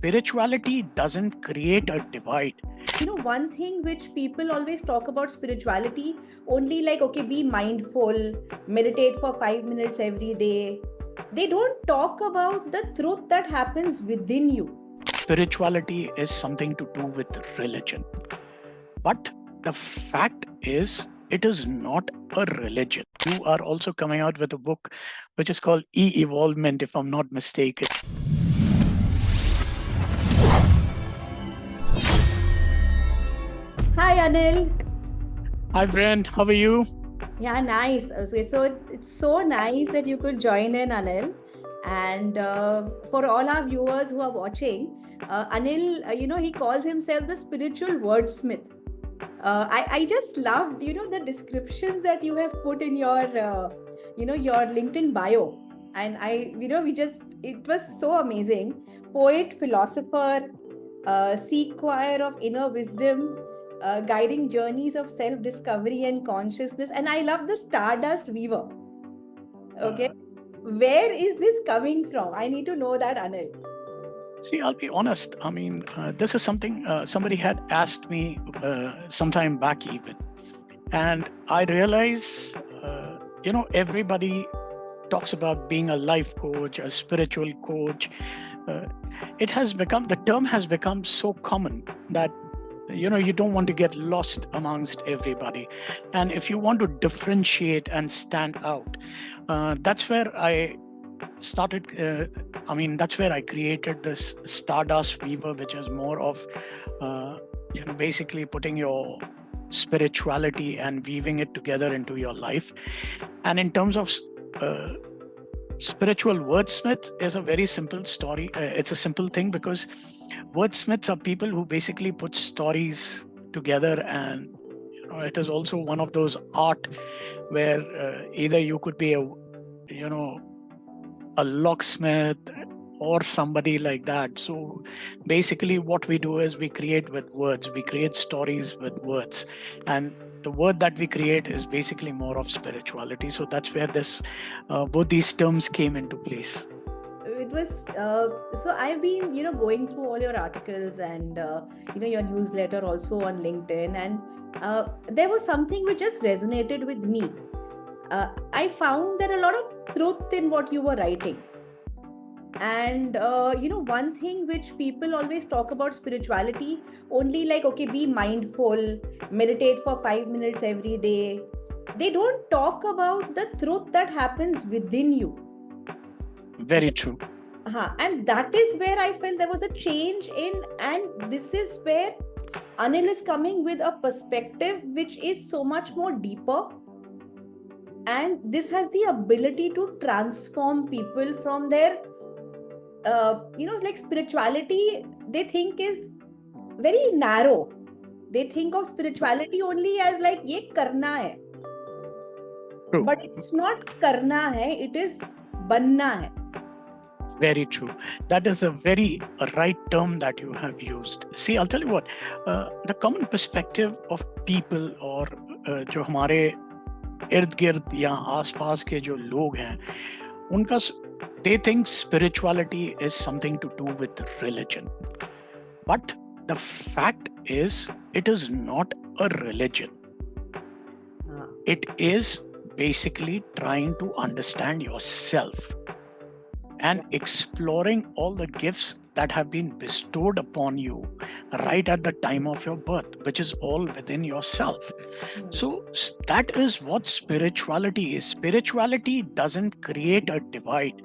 spirituality doesn't create a divide. One thing which people always talk about spirituality only like, okay, be mindful, meditate for 5 minutes every day. They don't talk about the truth that happens within you. Spirituality is something to do with religion. But the fact is, it is not a religion. You are also coming out with a book which is called E-Evolvement, if I'm not mistaken. Hi, Anil. Hi, Brent. How are you? Yeah, nice. Okay, so it's so nice that you could join in, Anil. And for all our viewers who are watching, Anil, he calls himself the spiritual wordsmith. I just loved, the descriptions that you have put in your LinkedIn bio. And it was so amazing. Poet, philosopher, seeker of inner wisdom, guiding journeys of self-discovery and consciousness. And I love the Stardust Weaver. Okay. Where is this coming from? I need to know that, Anil. See, I'll be honest. I mean, this is something somebody had asked me sometime back even. And I realize, everybody talks about being a life coach, a spiritual coach. The term has become so common that, you don't want to get lost amongst everybody. And if you want to differentiate and stand out, that's where I started. That's where I created this Stardust Weaver, which is more of, basically putting your spirituality and weaving it together into your life. And in terms of spiritual wordsmith is a very simple story. It's a simple thing because wordsmiths are people who basically put stories together, and it is also one of those art where either you could be a locksmith or somebody like that. So basically what we do is we create with words, we create stories with words, and the word that we create is basically more of spirituality. So that's where both these terms came into place. It was so I've been going through all your articles and your newsletter also on LinkedIn, and there was something which just resonated with me. I found there a lot of truth in what you were writing. And one thing which people always talk about spirituality only like, okay, be mindful, meditate for 5 minutes every day. They don't talk about the truth that happens within you. Very true. And that is where I felt there was a change and this is where Anil is coming with a perspective which is so much more deeper. And this has the ability to transform people from their like spirituality they think is very narrow. They think of spirituality only as like ye karna hai. True. But it's not karna hai, it is banna hai. Very true. That is a very right term that you have used. See, I'll tell you what, the common perspective of people or जो हमारे इर्द गिर्द या आसपास के जो लोग हैं, उनका they think spirituality is something to do with religion. But the fact is, it is not a religion. It is basically trying to understand yourself and exploring all the gifts that have been bestowed upon you right at the time of your birth, which is all within yourself. So that is what spirituality is. Spirituality doesn't create a divide.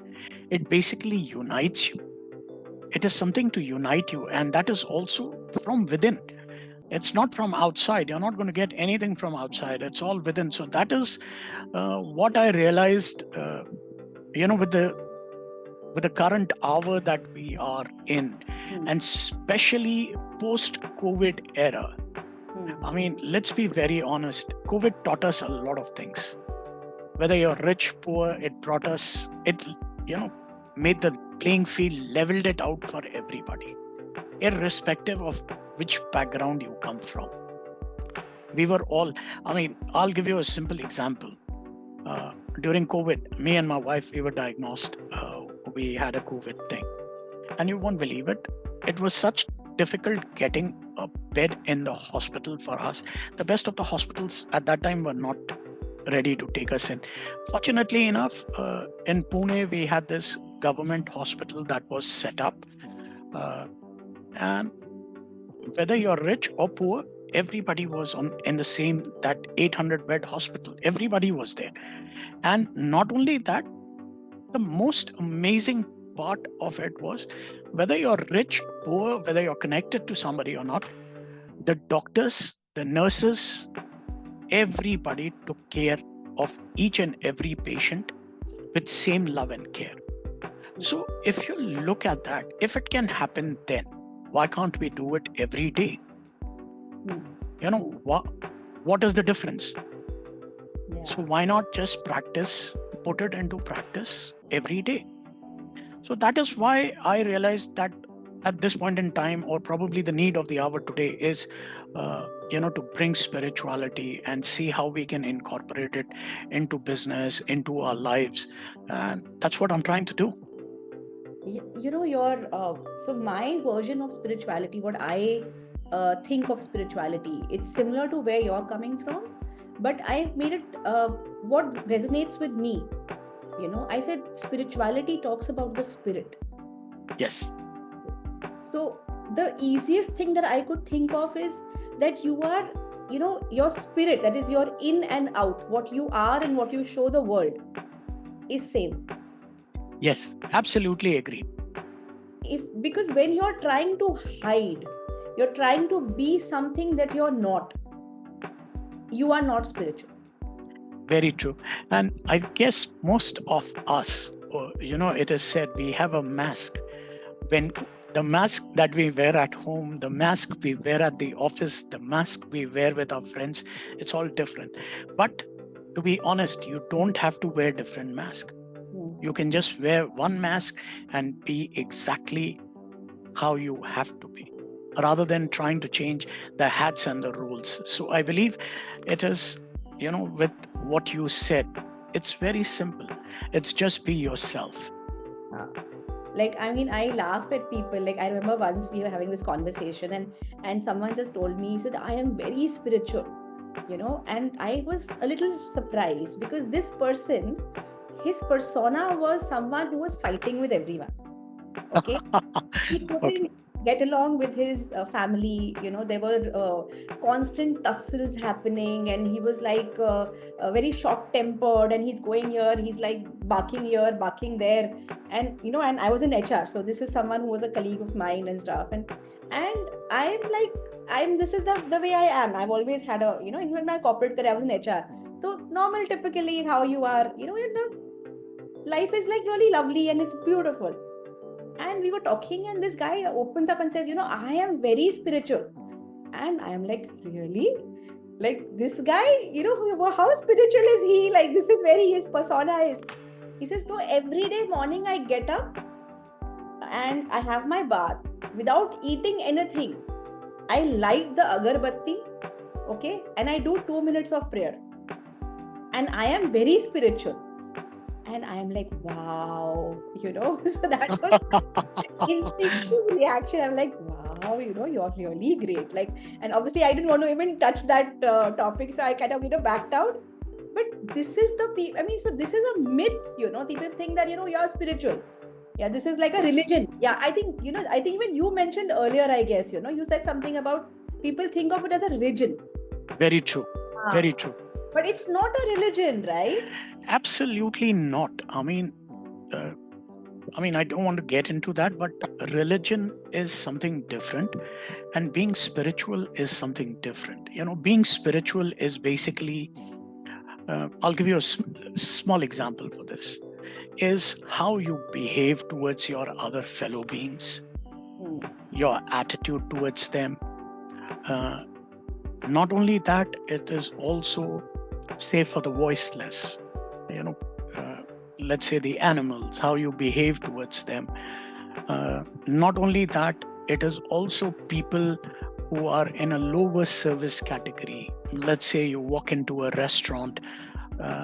It basically unites you. It is something to unite you, and that is also from within. It's not from outside. You're not going to get anything from outside. It's all within. So that is what I realized, with the current hour that we are in, and especially post-COVID era. I mean, let's be very honest. COVID taught us a lot of things. Whether you're rich, poor, it made the playing field, leveled it out for everybody, irrespective of which background you come from. We were all, I'll give you a simple example. During COVID, me and my wife, we were diagnosed. We had a COVID thing. And you won't believe it. it was such difficult getting a bed in the hospital for us. The best of the hospitals at that time were not ready to take us in. Fortunately enough, in Pune, we had this government hospital that was set up. And whether you're rich or poor, everybody was in the same, that 800 bed hospital. Everybody was there. And not only that, the most amazing part of it was, whether you're rich, poor, whether you're connected to somebody or not, the doctors, the nurses, everybody took care of each and every patient with same love and care. So if you look at that, if it can happen then, why can't we do it every day? You know, what is the difference? Yeah. So why not just put it into practice every day? So that is why I realized that at this point in time, or probably the need of the hour today, is to bring spirituality and see how we can incorporate it into business, into our lives. And that's what I'm trying to do. So my version of spirituality, what I think of spirituality, it's similar to where you're coming from, but I've made it what resonates with me. I said spirituality talks about the spirit. Yes. So the easiest thing that I could think of is that you are, your spirit, that is your in and out, what you are and what you show the world is same. Yes, absolutely agree. Because when you're trying to hide, you're trying to be something that you're not, you are not spiritual. Very true. And I guess most of us, it is said we have a mask. When the mask that we wear at home, the mask we wear at the office, the mask we wear with our friends, it's all different. But to be honest, you don't have to wear different masks. You can just wear one mask and be exactly how you have to be, rather than trying to change the hats and the rules. So I believe it is, with what you said, it's very simple. It's just be yourself. I laugh at people. I remember once we were having this conversation and someone just told me, he said, I am very spiritual, and I was a little surprised because this person, his persona was someone who was fighting with everyone. Okay. He couldn't get along with his family. There were constant tussles happening, and he was very short tempered, and he's going here, he's barking here, barking there. And and I was in HR, so this is someone who was a colleague of mine and stuff. And this is the way I am. I've always had in my corporate career, I was in HR. So normal, typically how you are, life is really lovely and it's beautiful. And we were talking, and this guy opens up and says, I am very spiritual. And I am like, really? This guy, how spiritual is he? This is where his persona is. He says, no, every day morning I get up and I have my bath without eating anything. I light the agarbatti, okay? And I do 2 minutes of prayer. And I am very spiritual. And I am like, wow, so that was instinctive reaction. I'm like, wow, you're really great. And obviously I didn't want to even touch that topic. So I kind of, backed out. But this is so this is a myth, people think that, you're spiritual. Yeah, this is like a religion. Yeah, I think even you mentioned earlier, I guess, you said something about people think of it as a religion. Very true. Very true. But it's not a religion, right? Absolutely not. I mean, I don't want to get into that, but religion is something different, and being spiritual is something different. Being spiritual is basically, I'll give you a small example for this, is how you behave towards your other fellow beings, your attitude towards them. Not only that, it is also, say, for the voiceless, let's say the animals, how you behave towards them. Not only that, it is also people who are in a lower service category. Let's say you walk into a restaurant,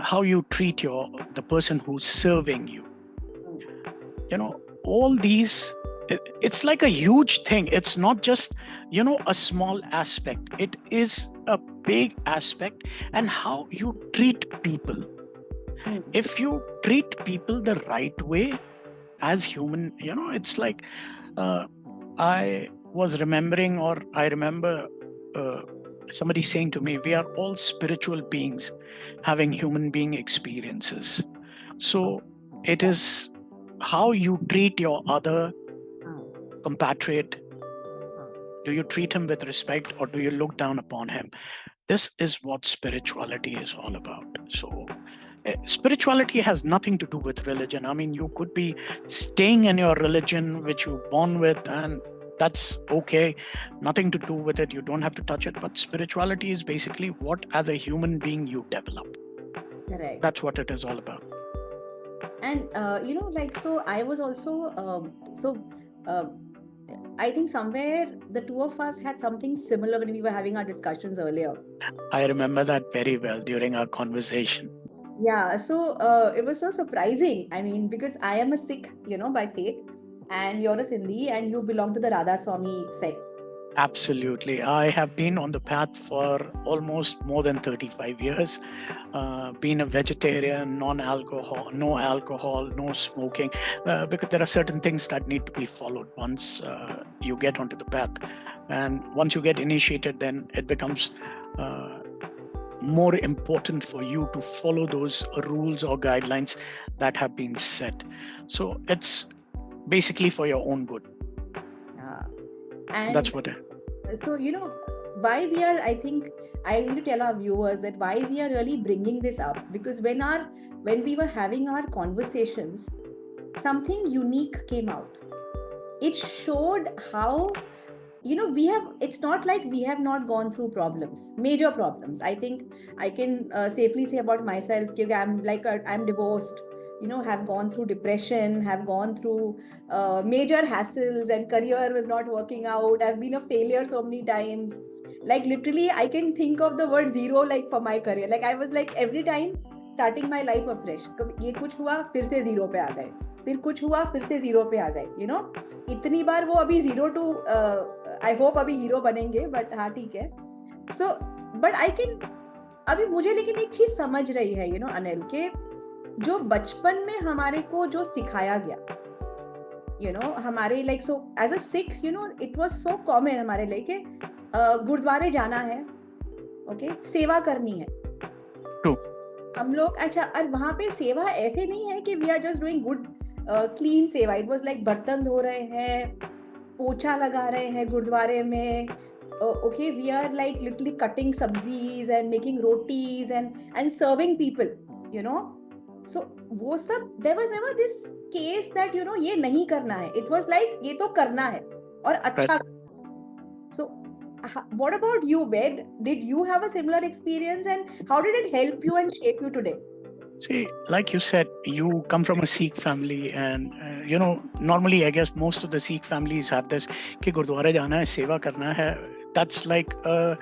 how you treat the person who's serving you. All these It's like a huge thing. It's not just, a small aspect. It is a big aspect. And how you treat people. Hmm. If you treat people the right way as human, it's like, I was remembering, or I remember uh, somebody saying to me, we are all spiritual beings having human being experiences. So it is how you treat your other compatriot. Do you treat him with respect, or do you look down upon him? This is what spirituality is all about. So spirituality has nothing to do with religion. I mean, you could be staying in your religion which you're born with, and that's okay. Nothing to do with it. You don't have to touch it. But spirituality is basically what, as a human being, you develop. Correct. That's what it is all about. And so I was also I think somewhere the two of us had something similar when we were having our discussions earlier. I remember that very well during our conversation. Yeah, so it was so surprising. I mean, because I am a Sikh, by faith, and you're a Sindhi, and you belong to the Radha Swami sect. Absolutely. I have been on the path for almost more than 35 years. Been a vegetarian, non-alcohol, no alcohol, no smoking, because there are certain things that need to be followed once you get onto the path. And once you get initiated, then it becomes more important for you to follow those rules or guidelines that have been set. So it's basically for your own good. And that's what it. So why we are, I think I need to tell our viewers that why we are really bringing this up, because when we were having our conversations, something unique came out. It showed how it's not like we have not gone through major problems. I think I can safely say about myself, I'm divorced, have gone through depression, have gone through major hassles, and career was not working out. I've been a failure so many times. Like literally, I can think of the word zero like for my career. Like I was like every time starting my life afresh. ये कुछ हुआ फिर से zero पे आ गए, फिर कुछ हुआ फिर से जीरो पे आ गए, इतनी बार वो अभी जीरो टू आई होप अभी हीरो बनेंगे, बट हाँ ठीक है. सो बट आई कैन अभी मुझे लेकिन एक चीज समझ रही है अनिल के जो बचपन में हमारे को जो सिखाया गया हमारे like so as a Sikh it was so common हमारे लिए कि गुरुद्वारे जाना है, ओके, सेवा करनी है. हम लोग अच्छा, और वहां पे सेवा ऐसे नहीं है कि we are just doing good clean seva. It was like बर्तन धो रहे हैं, पोछा लगा रहे हैं गुरुद्वारे में, okay, we are like literally cutting sabzis and making rotis and serving people, so वो सब there was never this case that ये नहीं करना है. It was like ये तो करना है और अच्छा. So what about you, Ved? Did you have a similar experience, and how did it help you and shape you today? See, like you said, you come from a Sikh family, and normally I guess most of the Sikh families have this कि गुरुद्वारे जाना है, सेवा करना है. That's like a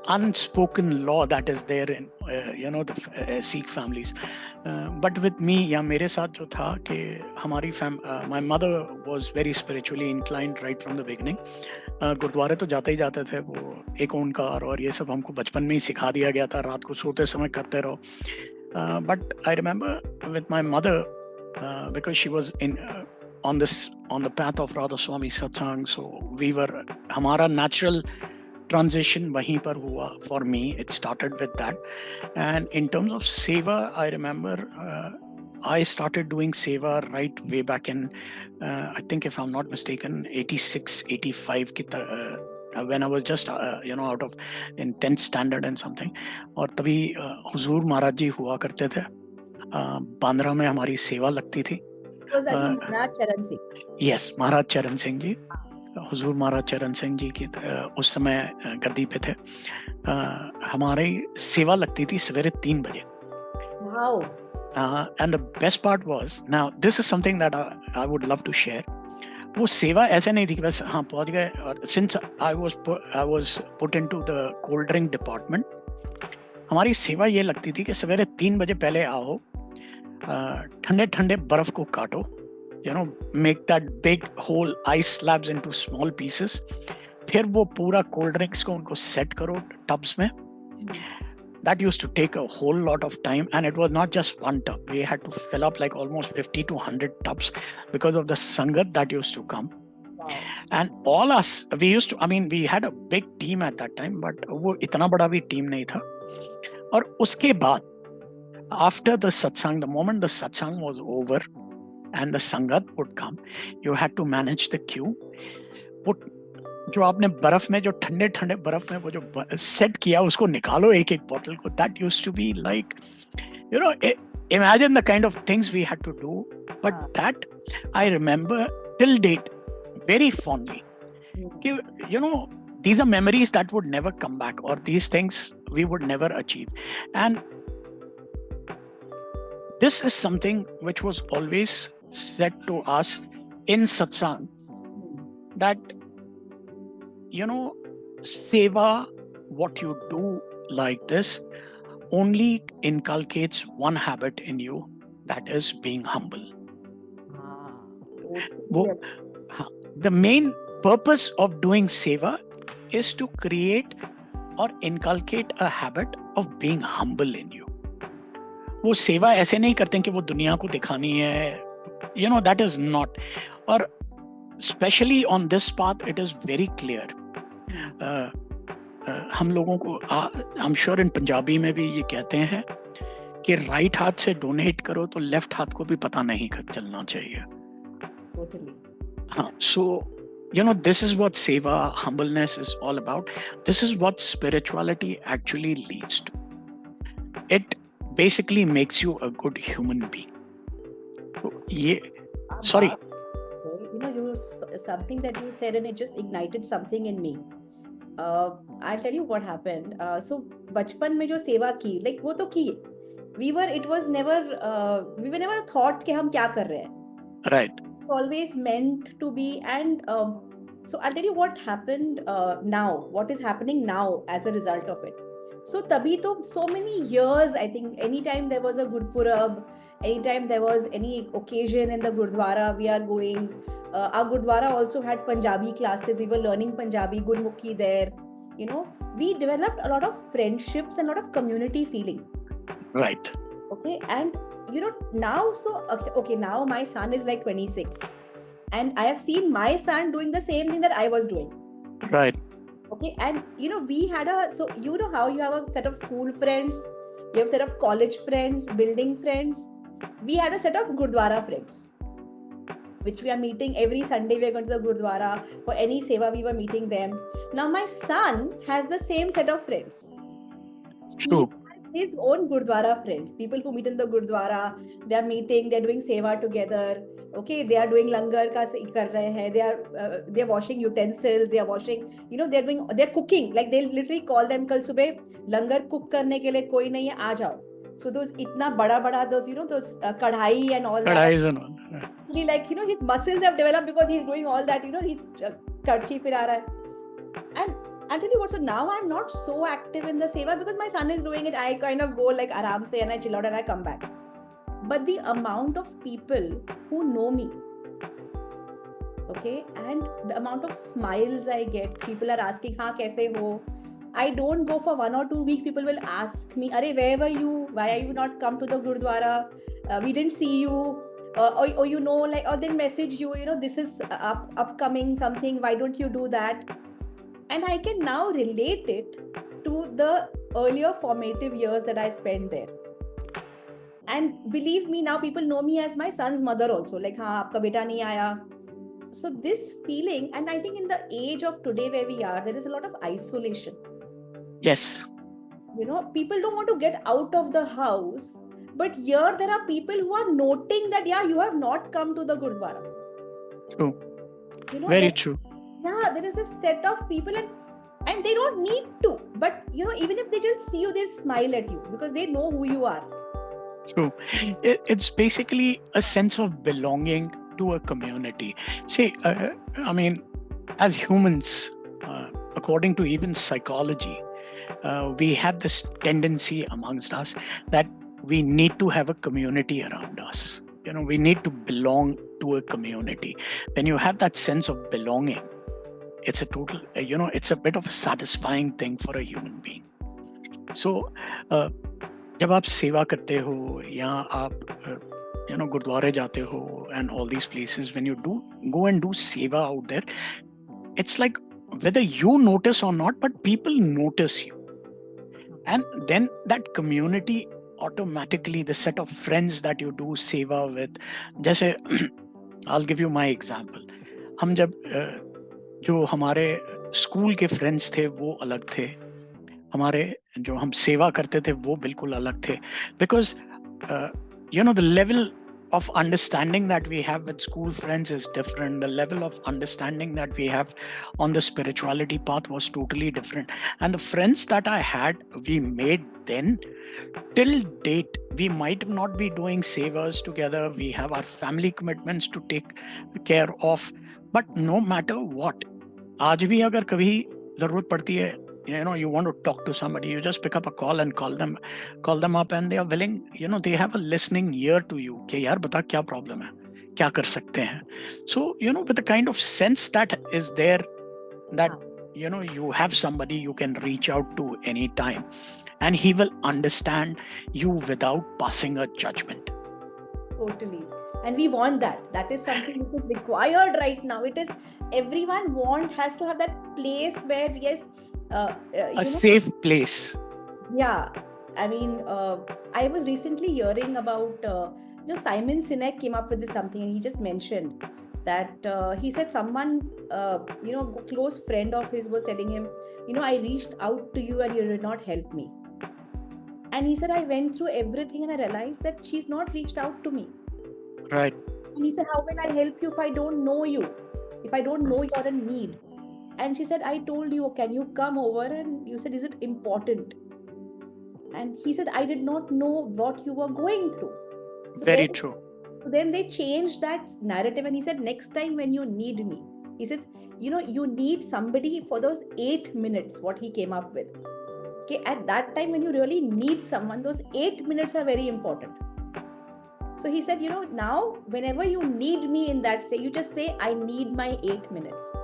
unspoken law that is there in the Sikh families. But with me, या मेरे साथ जो था कि हमारी my mother was very spiritually inclined right from the beginning. गुरुद्वारे तो जाते ही जाते थे, वो एक ओंकार और ये सब हमको बचपन में ही सिखा दिया गया था, रात को सोते समय करते रहो. But I remember with my mother, because she was on the path of Radha Swami Satsang, so हमारा natural transition वहीं पर हुआ. For me, it started with that. And in terms of seva, I remember I started doing seva right way back in, I think if I'm not mistaken, 86, 85 when I was just out of in 10th standard and something. और तभी हुजूर महाराज जी हुआ करते थे, बांद्रा में हमारी सेवा लगती थी. महाराज चरण सिंह. यस, महाराज चरण सिंह जी, हुजूर महाराज चरण सिंह जी की उस समय गद्दी पे थे. हमारी सेवा लगती थी सवेरे 3 बजे. Wow. And the best part was, now this is something that I would love to share. वो सेवा ऐसे नहीं थी कि बस हाँ पहुंच गए. और since I was put into the cold drink department, हमारी सेवा ये लगती थी कि सवेरे 3 बजे पहले आओ, ठंडे ठंडे बर्फ को काटो, make that big whole ice slabs into small pieces. फिर वो पूरा cold drinks को उनको set करो tubs में. That used to take a whole lot of time, and it was not just one tub. We had to fill up like almost 50 to 100 tubs because of the sangat that used to come. Wow. And all us, we had a big team at that time, but वो इतना बड़ा भी team नहीं था. और उसके बाद, after the satsang, the moment the satsang was over and the sangat would come, you had to manage the queue. Put जो आपने बर्फ में, जो ठंडे ठंडे बर्फ में वो जो सेट किया, उसको निकालो एक एक बॉटल को. That used to be like, imagine the kind of things we had to do. But that I remember till date very fondly. These are memories that would never come back, or these things we would never achieve. And this is something which was always said to us in satsang, that seva, what you do like this, only inculcates one habit in you, that is being humble. The main purpose of doing seva is to create or inculcate a habit of being humble in you. वो सेवा ऐसे नहीं करते हैं कि वो दुनिया को दिखानी है, that is not. और especially on this path, it is very clear. हम लोगों को, I'm sure in पंजाबी में भी ये कहते हैं कि राइट हाथ से डोनेट करो तो लेफ्ट हाथ को भी पता नहीं चलना चाहिए. Totally. So, this is what seva, humbleness is all about. This is what spirituality actually leads to. It basically makes you a good human being. Sorry. Something that you said, and it just ignited something in me. I'll tell you what happened. So, बचपन में जो सेवा की, like वो तो की. We were never thought कि हम क्या कर रहे हैं. Right. It's always meant to be, and so I'll tell you what happened now. What is happening now as a result of it. So तभी तो so many years, I think, anytime there was a Gurpurab, anytime there was any occasion in the Gurdwara, we are going. Our Gurdwara also had Punjabi classes. We were learning Punjabi, Gurmukhi there. We developed a lot of friendships and a lot of community feeling. Right. Okay, and now, now my son is like 26, and I have seen my son doing the same thing that I was doing. Right. Okay, and we had so how you have a set of school friends, you have a set of college friends, building friends. We had a set of Gurdwara friends, which we are meeting every Sunday. We are going to the Gurdwara for any seva. We were meeting them. Now my son has the same set of friends. True. His own Gurdwara friends, people who meet in the Gurdwara, they are meeting, they are doing seva together. Okay, they are doing langar ka kar rahe hain. They are washing utensils. They are washing. They are cooking. Like they literally call them. Kal subah langar cook karne ke liye koi nahi hai, aa jao. So those itna bada those those kadhai and all Kadhais and all. He his muscles have developed because he's doing all that. He's karchi fir aa raha hai. And I'll tell you what, so now I'm not so active in the seva because my son is doing it. I kind of go like aram se and I chill out and I come back. But the amount of people who know me, okay, and the amount of smiles I get, people are asking, हाँ कैसे हो? I don't go for 1 or 2 weeks. People will ask me, "Arey, where were you? Why are you not come to the Gurdwara? We didn't see you." Or or they'll message you, this is upcoming something. Why don't you do that? And I can now relate it to the earlier formative years that I spent there. And believe me, now people know me as my son's mother also. Like, हाँ आपका बेटा नहीं आया. So this feeling, and I think in the age of today where we are, there is a lot of isolation. Yes. People don't want to get out of the house. But here there are people who are noting that, yeah, you have not come to the Gurdwara. True. Very true. Yeah, there is a set of people and they don't need to. But, even if they just see you, they'll smile at you because they know who you are. True. It's basically a sense of belonging to a community. See, as humans, according to even psychology, we have this tendency amongst us that we need to have a community around us. We need to belong to a community, when you have that sense of belonging, it's a total, it's a bit of a satisfying thing for a human being. So, जब आप सेवा करते हो या आप गुरुद्वारे जाते हो and all these places, when you do go and do seva out there, it's like whether you notice or not, but people notice you. And then that community, automatically the set of friends that you do seva with, जैसे I'll give you my example. हम जब जो हमारे school के friends थे वो अलग थे, हमारे जो हम सेवा करते थे वो बिल्कुल अलग थे, because the level of understanding that we have with school friends is different. The level of understanding that we have on the spirituality path was totally different. And the friends that I had, we made then, till date, we might not be doing sevas together. We have our family commitments to take care of. But no matter what, आज भी अगर कभी जरूरत पड़ती है, you want to talk to somebody, you just pick up a call and call them up, and they are willing, they have a listening ear to you कि यार बता क्या problem है, क्या कर सकते हैं. So with the kind of sense that is there, that you have somebody you can reach out to any time, and he will understand you without passing a judgment. Totally. And we want that. That is something which is required right now. It is, everyone has to have that place where, yes, a safe place. Yeah. I mean, I was recently hearing about, Simon Sinek came up with this something, and he just mentioned that he said someone, close friend of his was telling him, I reached out to you and you did not help me. And he said, I went through everything and I realized that she's not reached out to me. Right. And he said, how will I help you if I don't know you? If I don't know you're in need? And she said, I told you, can you come over? And you said, is it important? And he said, I did not know what you were going through. So very true. So then they changed that narrative, and he said, next time when you need me, he says, you need somebody for those 8 minutes, what he came up with. Okay, at that time when you really need someone, those 8 minutes are very important. So he said, now whenever you need me in that, you just say, I need my 8 minutes.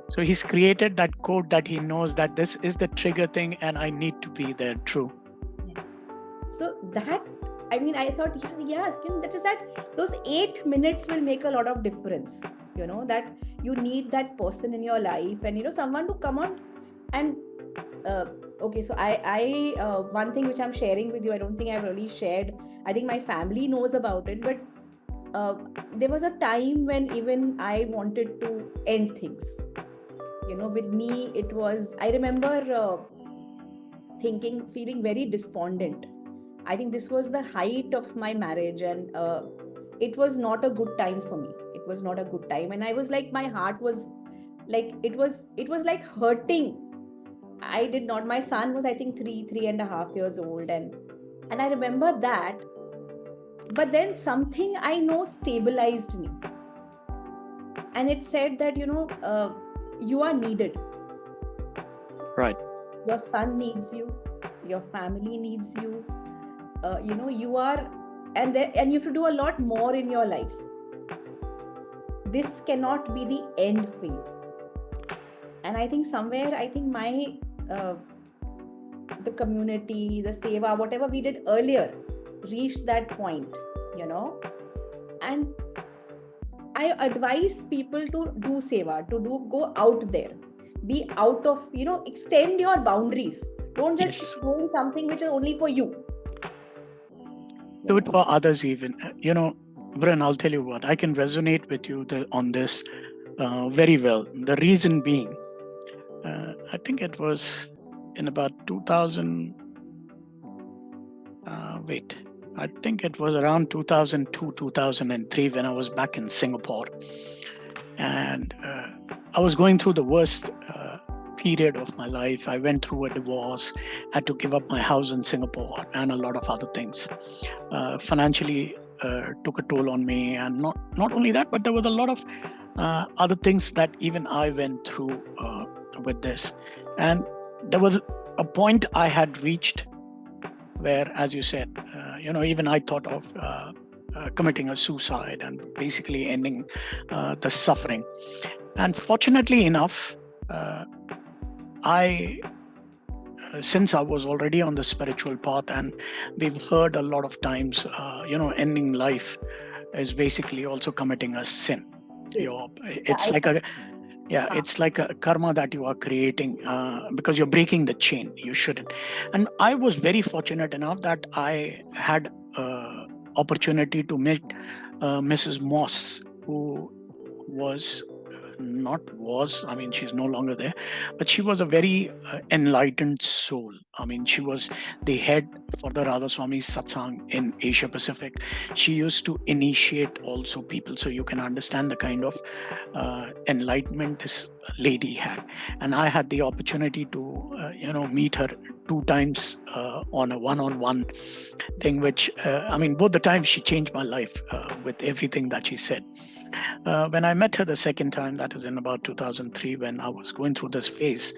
So he's created that code that he knows that this is the trigger thing and I need to be there. True. Yes. So that, I thought, yes, that is that those 8 minutes will make a lot of difference. That you need that person in your life, and someone to come on and okay. So I one thing which I'm sharing with you, I don't think I've really shared. I think my family knows about it, but there was a time when even I wanted to end things. With me, it was, I remember feeling very despondent. I think this was the height of my marriage, and it was not a good time for me. It was not a good time. And I was like, my heart was like, it was like hurting. I did not, my son was, I think 3.5 years old. And I remember that, but then something I know stabilized me. And it said that, you are needed. Right. Your son needs you. Your family needs you. You are, and you have to do a lot more in your life. This cannot be the end for you. And I think somewhere, my the community, the seva, whatever we did earlier, reached that point, and I advise people to do seva, go out there, be out of, extend your boundaries. Don't just keep doing something which is only for you. Do it for others even. Brian, I'll tell you what, I can resonate with you on this very well. The reason being, I think it was in about 2000, I think it was around 2002, 2003 when I was back in Singapore. And I was going through the worst period of my life. I went through a divorce, had to give up my house in Singapore and a lot of other things. Financially took a toll on me, and not only that, but there was a lot of other things that even I went through with this. And there was a point I had reached where, as you said, even I thought of committing a suicide and basically ending the suffering. And fortunately enough, since I was already on the spiritual path, and we've heard a lot of times, ending life is basically also committing a sin. It's like it's like a karma that you are creating because you're breaking the chain. You shouldn't. And I was very fortunate enough that I had opportunity to meet Mrs. Moss, who was she's no longer there, but she was a very enlightened soul. She was the head for the Radha Swami Satsang in Asia Pacific. She used to initiate also people, so you can understand the kind of enlightenment this lady had. And I had the opportunity to meet her 2 times on a one-on-one thing, which both the times she changed my life with everything that she said. When I met her the second time, that was in about 2003, when I was going through this phase,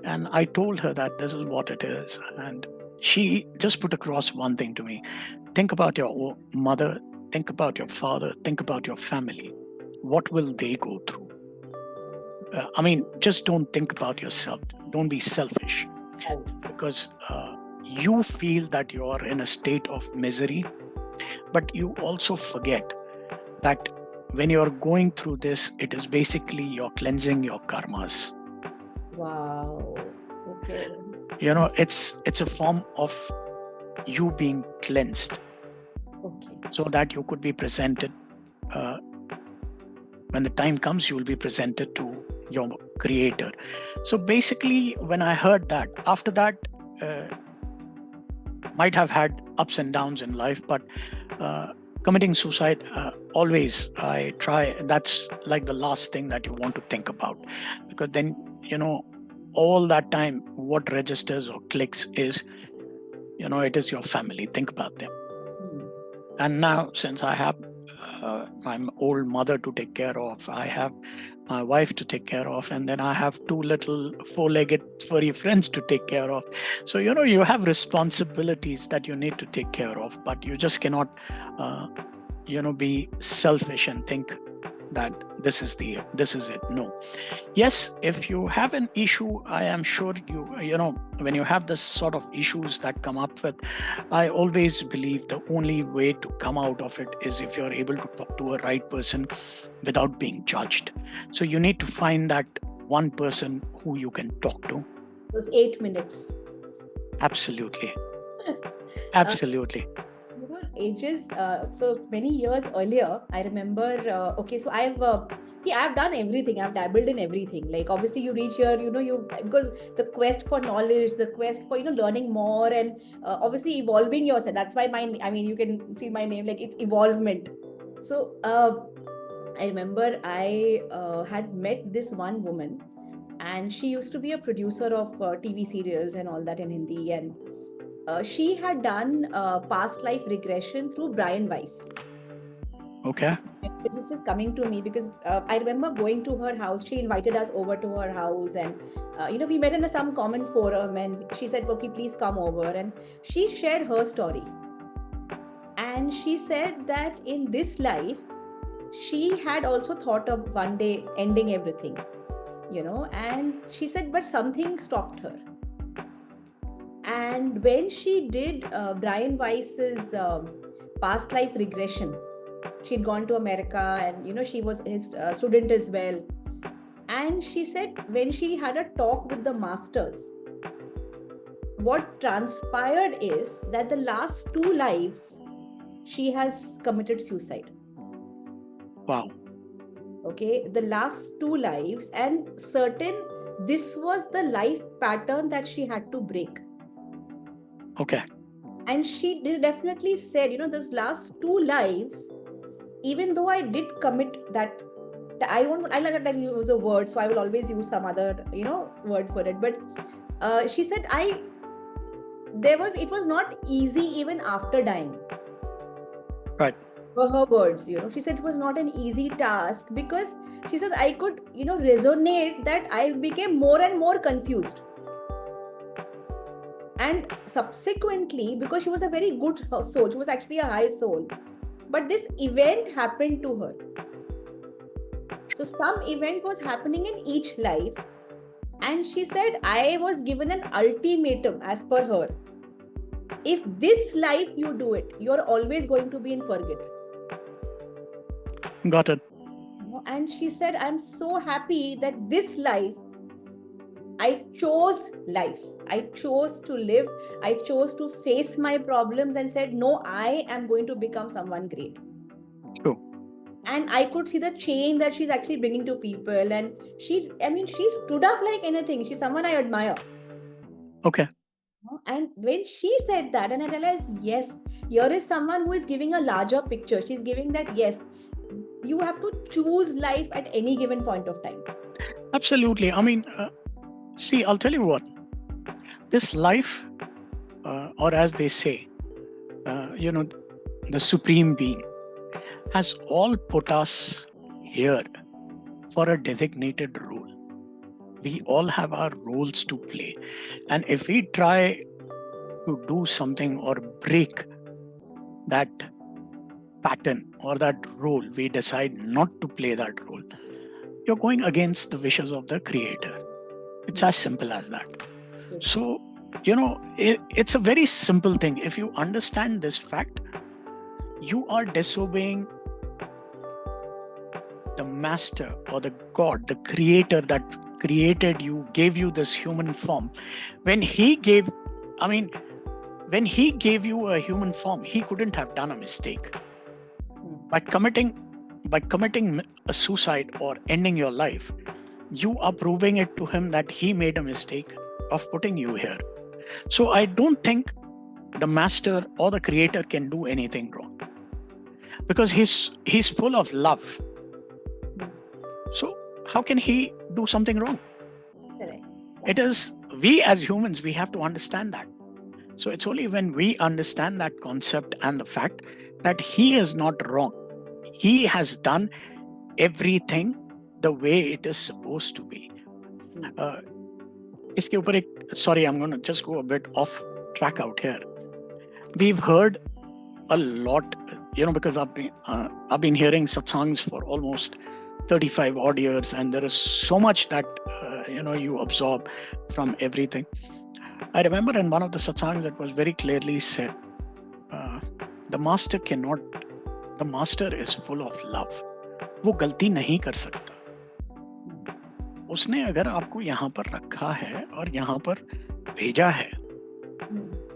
and I told her that this is what it is. And she just put across one thing to me: think about your mother, think about your father, think about your family. What will they go through? Just don't think about yourself. Don't be selfish, because you feel that you are in a state of misery, but you also forget that when you're going through this, it is basically you're cleansing your karmas. Wow. Okay. It's a form of you being cleansed. Okay. So that you could be presented, when the time comes, you will be presented to your creator. So basically, when I heard that, after that, might have had ups and downs in life, but committing suicide, always I try, that's like the last thing that you want to think about, because then all that time what registers or clicks is it is your family. Think about them. And now, since I have my old mother to take care of, I have my wife to take care of, and then I have 2 little 4-legged furry friends to take care of. So you have responsibilities that you need to take care of, but you just cannot be selfish and think that this is it. No. Yes, if you have an issue, I am sure when you have this sort of issues that come up with, I always believe the only way to come out of it is if you're able to talk to a right person without being judged. So you need to find that one person who you can talk to. Those 8 minutes. Absolutely. Absolutely. Ages, so many years earlier, I remember, so I've done everything. I've dabbled in everything. Like, obviously you reach here, because the quest for knowledge, the quest for, learning more, and obviously evolving yourself. That's why you can see my name, like, it's evolvement. So I remember I had met this one woman, and she used to be a producer of TV serials and all that in Hindi, and she had done past life regression through Brian Weiss. Okay. It was just coming to me because I remember going to her house. She invited us over to her house, and we met in some common forum, and she said, "Okay, please come over." And she shared her story, and she said that in this life, she had also thought of one day ending everything, and she said, but something stopped her. And when she did Brian Weiss's past life regression, she'd gone to America, and she was his student as well. And she said when she had a talk with the masters, what transpired is that the last 2 lives, she has committed suicide. Wow. Okay, the last 2 lives, and this was the life pattern that she had to break. Okay. And she definitely said, those last 2 lives, even though I did commit that, I like that use a word, so I will always use some other, word for it. But she said, it was not easy even after dying. Right. For her words, she said it was not an easy task, because she says I could, resonate that I became more and more confused. And subsequently, because she was a very good soul, she was actually a high soul. but this event happened to her. So some event was happening in each life, and she said, I was given an ultimatum as per her. If this life you do it, you're always going to be in purgatory. Got it. And she said, I'm so happy that this life, I chose life. I chose to live. I chose to face my problems and said, no, I am going to become someone great. True. And I could see the change that she's actually bringing to people. And she stood up like anything. She's someone I admire. Okay. And when she said that, and I realized, yes, here is someone who is giving a larger picture. She's giving that, yes, you have to choose life at any given point of time. Absolutely. I mean, see, I'll tell you what. This life, or as they say, the Supreme Being has all put us here for a designated role. We all have our roles to play. And if we try to do something or break that pattern or that role, we decide not to play that role, you're going against the wishes of the Creator. It's as simple as that. So, it's a very simple thing. If you understand this fact, you are disobeying the master or the God, the creator that created you, gave you this human form. When he gave you a human form, he couldn't have done a mistake. By committing a suicide or ending your life, you are proving it to him that he made a mistake of putting you here. So I don't think the master or the creator can do anything wrong, because he's full of love. So how can he do something wrong? Correct. It is we as humans, we have to understand that. So it's only when we understand that concept and the fact that he is not wrong. He has done everything the way it is supposed to be. Iske upar sorry, I'm going to just go a bit off track out here. We've heard a lot, because I've been hearing satsangs for almost 35 odd years, and there is so much that you absorb from everything. I remember in one of the satsangs it was very clearly said, the master is full of love. वो गलती नहीं कर सकता. उसने अगर आपको यहाँ पर रखा है और यहाँ पर भेजा है.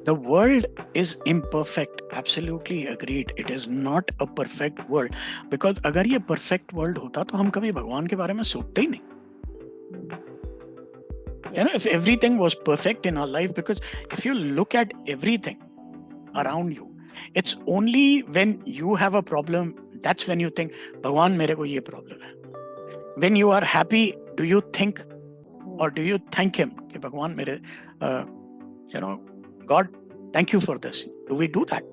The world is imperfect. Absolutely agreed. It is not a perfect world. Because अगर ये perfect world होता तो हम कभी भगवान के बारे में सोचते ही नहीं. If everything was perfect in our life, because if you look at everything around you, it's only when you have a problem, that's when you think, Bhagwan, mere ko ye problem hai. When you are happy, do you think or do you thank him? Ki Bhagwan, mere, God, thank you for this. Do we do that?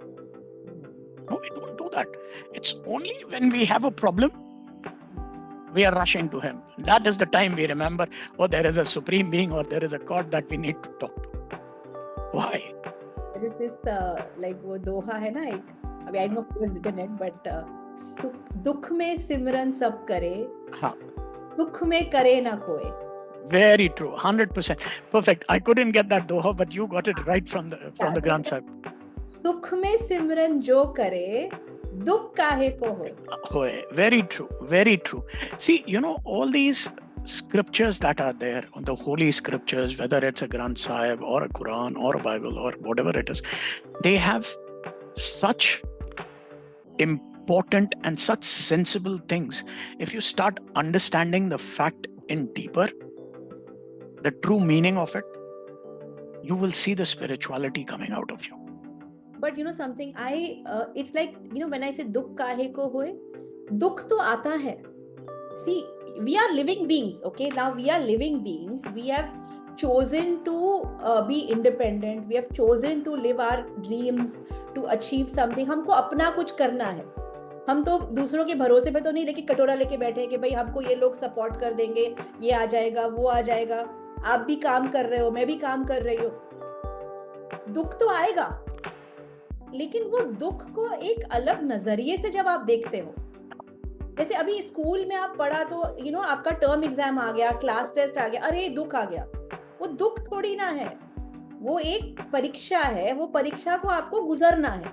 No, we don't do that. It's only when we have a problem, we are rushing to him. That is the time we remember, there is a supreme being or there is a God that we need to talk to. Why? There is this like वो दोहा है ना एक, अभी I don't know who has written it, but दुख में सिमरन सब करे, सुख में करे ना कोई. Very true, 100%. Perfect. I couldn't get that doha, but you got it right from the Granth Sahib. सुख में सिमरन जो करे, दुख काहे को होए. Very true, very true. See, all these scriptures that are there, the holy scriptures, whether it's a Granth Sahib or a Quran or a Bible or whatever it is, they have such important and such sensible things. If you start understanding the fact in deeper, the true meaning of it, you will see the spirituality coming out of you. But something, it's like, when I say dukh kahe ko hoye, dukh to aata hai. See, we are living beings, okay? Now we are living beings. We have chosen to be independent. We have chosen to live our dreams, to achieve something. हमको अपना कुछ करना है. हम तो दूसरों के भरोसे पे तो नहीं लेके कटोरा लेके बैठे हैं कि भाई हमको ये लोग सपोर्ट कर देंगे, ये आ जाएगा, वो आ जाएगा. आप भी काम कर रहे हो, मैं भी काम कर रही हूँ. दुख तो आएगा. लेकिन वो दुख को एक अलग नजरिए से जब आप देखते हो, जैसे अभी स्कूल में आप पढ़ा तो आपका टर्म एग्जाम आ गया, क्लास टेस्ट आ गया, अरे दुख आ गया, वो दुख थोड़ी ना है, वो एक परीक्षा है, वो परीक्षा को आपको गुजरना है।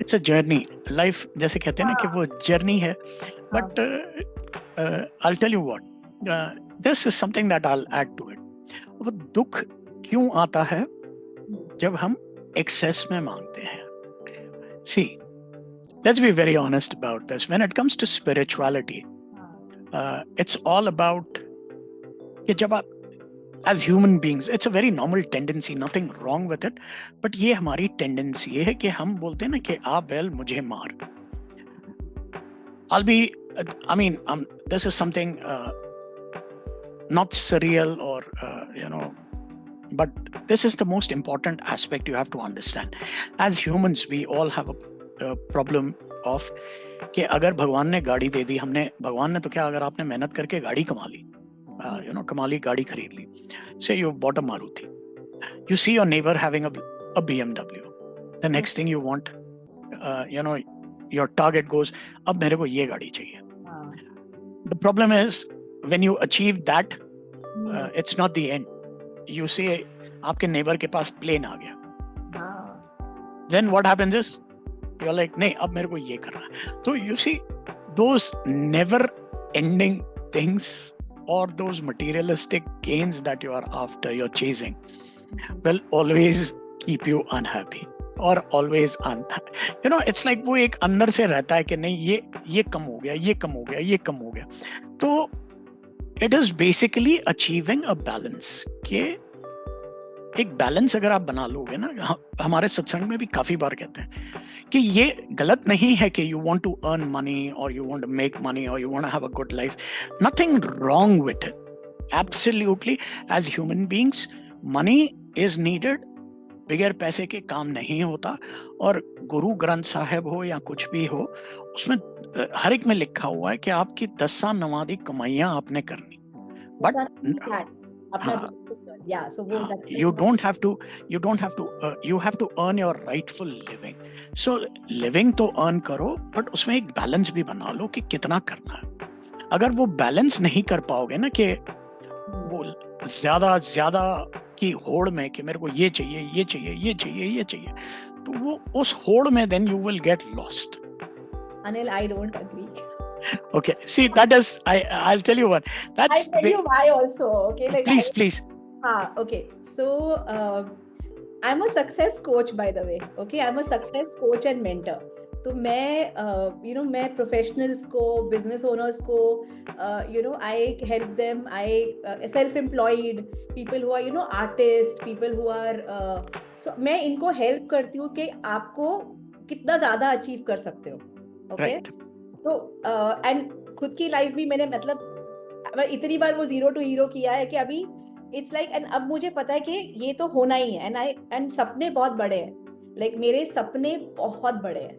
इट्स अ जर्नी, लाइफ जैसे कहते हैं ना कि वो जर्नी है. But I tell you what, this is something that I will add to it. वो दुख क्यों आता है जब हम एक्सेस में मांगते हैं. सी, let's be very honest about this. When it comes to spirituality, it's all about कि जब आप as human beings, it's a very normal tendency, nothing wrong with it, but ये हमारी tendency है कि हम बोलते हैं ना कि आ बैल मुझे मार. I mean, this is something not surreal or but this is the most important aspect you have to understand. As humans, we all have a problem of कि अगर भगवान ने गाड़ी दे दी, भगवान ने तो क्या, अगर आपने मेहनत करके गाड़ी कमा ली, गाड़ी खरीद ली, say you bought a Maruti, you see your neighbor having a BMW, the next thing you want, your target goes, अब मेरे को ये गाड़ी चाहिए. The problem is when you achieve that, it's not the end. You see आपके neighbor के पास plane आ गया, then what happens is you're like, नहीं अब मेरे को ये करना है. So you see those never ending things or those materialistic gains that you are after, you're chasing, will always keep you unhappy or always it's like वो एक अंदर से रहता है कि नहीं ये कम हो गया, ये कम हो गया, ये कम हो गया. तो it is basically achieving a balance. कि एक बैलेंस अगर आप बना लोगे ना, हमारे सत्संग में भी काफी बार कहते हैं कि ये गलत नहीं है कि you want to earn money और you want to make money और you want to have a good life. Nothing wrong with it. Absolutely, as human beings money is needed. बगैर पैसे के काम नहीं होता. और गुरु ग्रंथ साहिब हो या कुछ भी हो, उसमें हर एक में लिखा हुआ है कि आपकी 10 नवादी कमाइयां आपने करनी. But yeah, so you have to you have to earn your rightful living. So living तो earn करो, but उसमें एक बैलेंस भी बना लो कि कितना करना है. अगर वो बैलेंस नहीं कर पाओगे ना, कि वो ज्यादा की होड़ में कि मेरे को ये चाहिए, ये चाहिए, ये चाहिए, ये चाहिए, तो वो उस होड़ में then you will get lost. Anil, I don't agree. Okay, see, that is, I'll tell you what. That's I'll tell you why also. Okay, like please. Okay. So I'm a success coach, by the way. Okay, I'm a success coach and mentor. तो मैं professionals को, business owners को, I help them. I self-employed people who are artists, people who are so मैं इनको help करती हूँ कि आपको कितना ज्यादा अचीव कर सकते हो. ओके, तो एंड खुद की लाइफ भी मैंने इतनी बार वो 0 to हीरो किया है कि अभी इट्स लाइक, एंड अब मुझे पता है कि ये तो होना ही है. एंड सपने बहुत बड़े हैं, लाइक मेरे सपने बहुत बड़े हैं.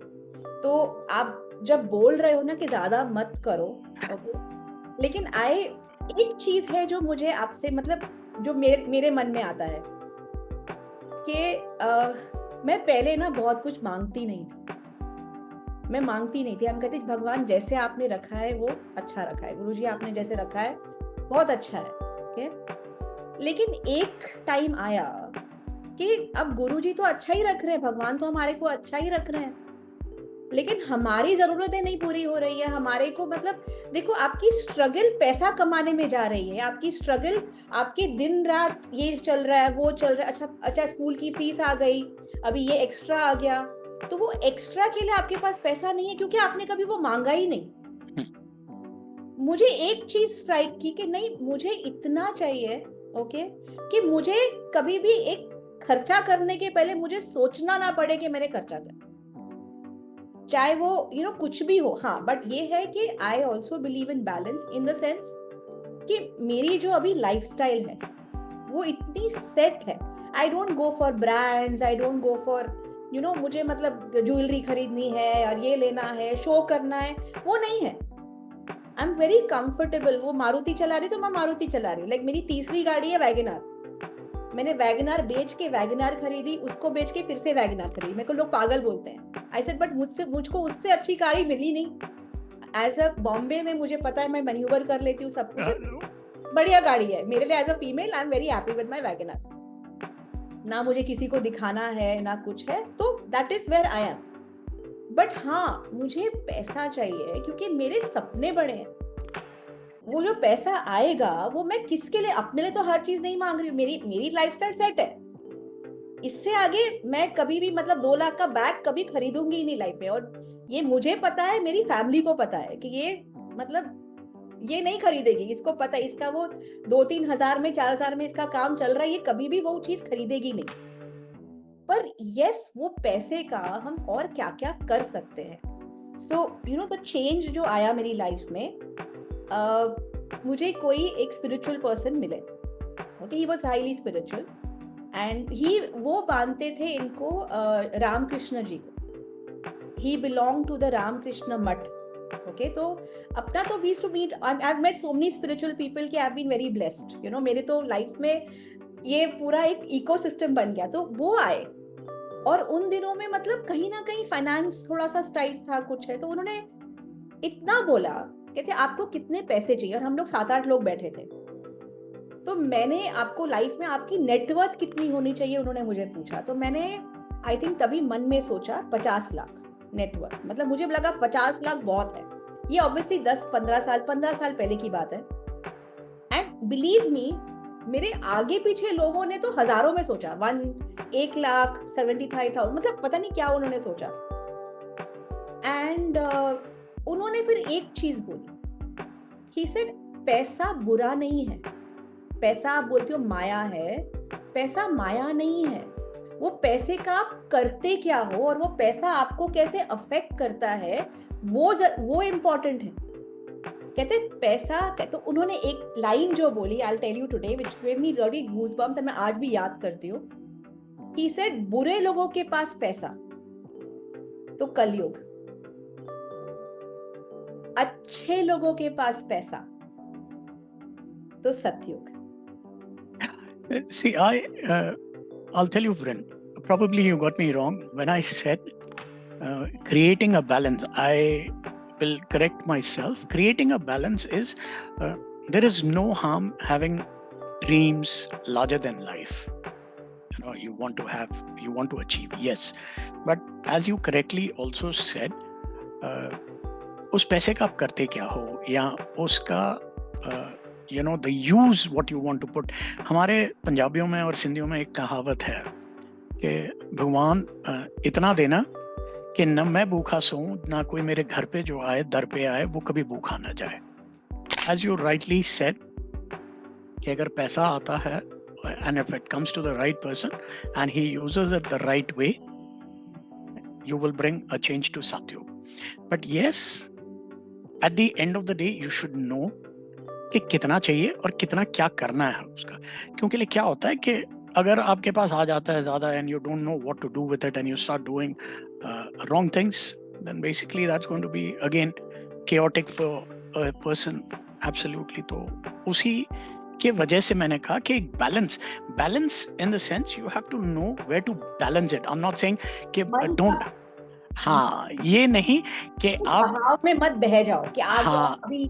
तो आप जब बोल रहे हो ना कि ज्यादा मत करो, लेकिन एक चीज है जो मुझे आपसे जो मेरे मन में आता है कि मैं पहले ना बहुत कुछ मांगती नहीं थी. हम कहते भगवान जैसे आपने रखा है वो अच्छा रखा है, गुरुजी आपने जैसे रखा है बहुत अच्छा है. ओके, लेकिन एक टाइम आया कि अब गुरुजी तो अच्छा ही रख रहे हैं, भगवान तो हमारे को अच्छा ही रख रहे हैं, लेकिन हमारी जरूरतें नहीं पूरी हो रही है. हमारे को देखो, आपकी स्ट्रगल पैसा कमाने में जा रही है, आपकी स्ट्रगल आपके दिन रात ये चल रहा है, वो चल रहा है. अच्छा स्कूल की फीस आ गई, अभी ये एक्स्ट्रा आ गया, तो वो एक्स्ट्रा के लिए आपके पास पैसा नहीं है क्योंकि आपने कभी वो मांगा ही नहीं. मुझे एक चीज स्ट्राइक की कि नहीं, मुझे इतना चाहिए, ओके, कि मुझे कभी भी एक खर्चा करने के पहले मुझे सोचना ना पड़े कि मैंने खर्चा करना, चाहे वो कुछ भी हो. हाँ, बट ये है कि I also believe in balance, in the sense कि मेरी जो अभी लाइफस्टाइल है वो इतनी सेट है. I don't go for brands, I don't go for मुझे ज्वेलरी खरीदनी है और ये लेना है, शो करना है, वो नहीं है. आई एम वेरी कंफर्टेबल. वो मारुति चला रही हूँ तो मैं मारुति चला रही हूँ. लाइक मेरी तीसरी गाड़ी है वैगन आर. मैंने वैगनार बेच के वैगनार खरीदी, उसको बेच के फिर से वैगनार खरीदी। मेरे को लोग पागल बोलते हैं। आई सेड बट मुझको उससे अच्छी कार ही मिली नहीं। एज अ बॉम्बे में मुझे पता है मैं मैन्यूवर कर लेती हूँ सब कुछ, बढ़िया गाड़ी है मेरे लिए। As a female I am very happy with my WagonR. ना मुझे किसी को दिखाना है ना कुछ है, तो that is where I am. But हाँ, मुझे पैसा चाहिए क्योंकि मेरे सपने बड़े हैं। वो जो पैसा आएगा वो मैं किसके लिए, अपने लिए तो हर चीज नहीं मांग रही हूँ, मेरी लाइफस्टाइल सेट है। इससे आगे मैं कभी भी मतलब 2 लाख का बैग कभी खरीदूंगी ही नहीं लाइफ में। और ये मुझे पता है, मेरी फैमिली को पता है कि ये मतलब ये नहीं खरीदेगी। इसको पता है, इसका वो 2-3 हजार में 4 हजार में इसका काम चल रहा है, ये कभी भी वो चीज खरीदेगी नहीं। पर यस, वो पैसे का हम और क्या क्या कर सकते हैं। So you know the change जो आया मेरी लाइफ में, मुझे कोई एक स्पिरिचुअल पर्सन मिले। Okay, he was highly spiritual and वो मानते थे इनको रामकृष्ण जी को। He belong to the Ramakrishna Math. Okay, तो अपना तो we used to meet, I have met so many spiritual people कि I have been very blessed. You know, मेरे तो लाइफ में ये पूरा एक इकोसिस्टम बन गया। तो वो आए और उन दिनों में मतलब कहीं ना कहीं फाइनेंस थोड़ा सा टाइट था, कुछ है, तो उन्होंने इतना बोला, कहते आपको कितने पैसे चाहिए, और हम लोग 7-8 लोग बैठे थे। तो मैंने आपको लाइफ में आपकी नेटवर्थ कितनी होनी चाहिए उन्होंने मुझे पूछा। तो मैंने आई थिंक तभी मन में सोचा 50 लाख नेटवर्थ। मतलब मुझे लगा 50 लाख बहुत है। ये ऑब्वियसली 10-15 साल पहले की बात है। एंड बिलीव मी, मेरे आगे पीछे लोगों ने तो हजारों में सोचा, 1,75,000, मतलब पता नहीं क्या उन्होंने सोचा। एंड उन्होंने फिर एक चीज बोली, ही सेड पैसा बुरा नहीं है। पैसा आप बोलते हो माया है, पैसा माया नहीं है। वो पैसे का आप करते क्या हो और वो पैसा आपको कैसे अफेक्ट करता है, वो इम्पोर्टेंट है। कहते पैसा, तो उन्होंने एक लाइन जो बोली, I will tell you today, which give me really goosebumps, मैं आज भी याद करती हूँ। ही सेड बुरे लोगों के पास पैसा तो कलयुग, अच्छे लोगों के पास पैसा तो सतयुग। See, I'll tell you, friend, probably you got me wrong when I said creating a balance. I will correct myself. Creating a balance is, there is no harm having dreams larger than life. You know, you want to achieve, yes. But as you correctly also said, उस पैसे का आप करते क्या हो, या उसका you know, the use what you want to put. हमारे पंजाबियों में और सिंधियों में एक कहावत है कि भगवान इतना देना कि न मैं भूखा सोऊं, ना कोई मेरे घर पे जो आए, दर पे आए, वो कभी भूखा ना जाए। As you rightly said, कि अगर पैसा आता है and if it comes to the right person and he uses it the right way, you will bring a change to Satyug. But yes, at the end of the day, you should know कि कितना चाहिए और कितना क्या करना है उसका। क्योंकि लिए क्या होता है कि अगर आपके पास आ जाता है ज़्यादा and you don't know what to do with it and you start doing wrong things, then basically that's going to be again chaotic for a person. Absolutely. तो उसी के वजह से मैंने कहा कि एक balance in the sense you have to know where to balance it. I'm not saying कि don't, हाँ, ये नहीं कि आप बहाव में मत बह जाओ कि आज हाँ, अभी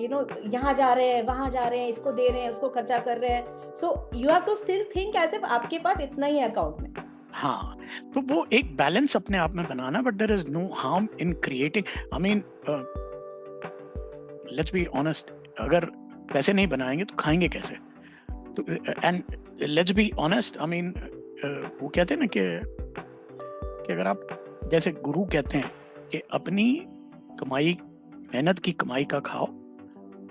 यू नो यहाँ जा रहे हैं, वहां जा रहे हैं, इसको दे रहे हैं, उसको खर्चा कर रहे हैं। So you have to still think as if आपके पास इतना ही अकाउंट में। हाँ, तो वो एक बैलेंस अपने आप में बनाना, but there is no harm in creating. I mean, let's be honest, अगर पैसे नहीं बनाएंगे तो खाएंगे कैसे? तो and let's be honest, I mean, वो कहते हैं ना कि अगर आप, जैसे गुरु कहते हैं कि अपनी कमाई, मेहनत की कमाई का खाओ,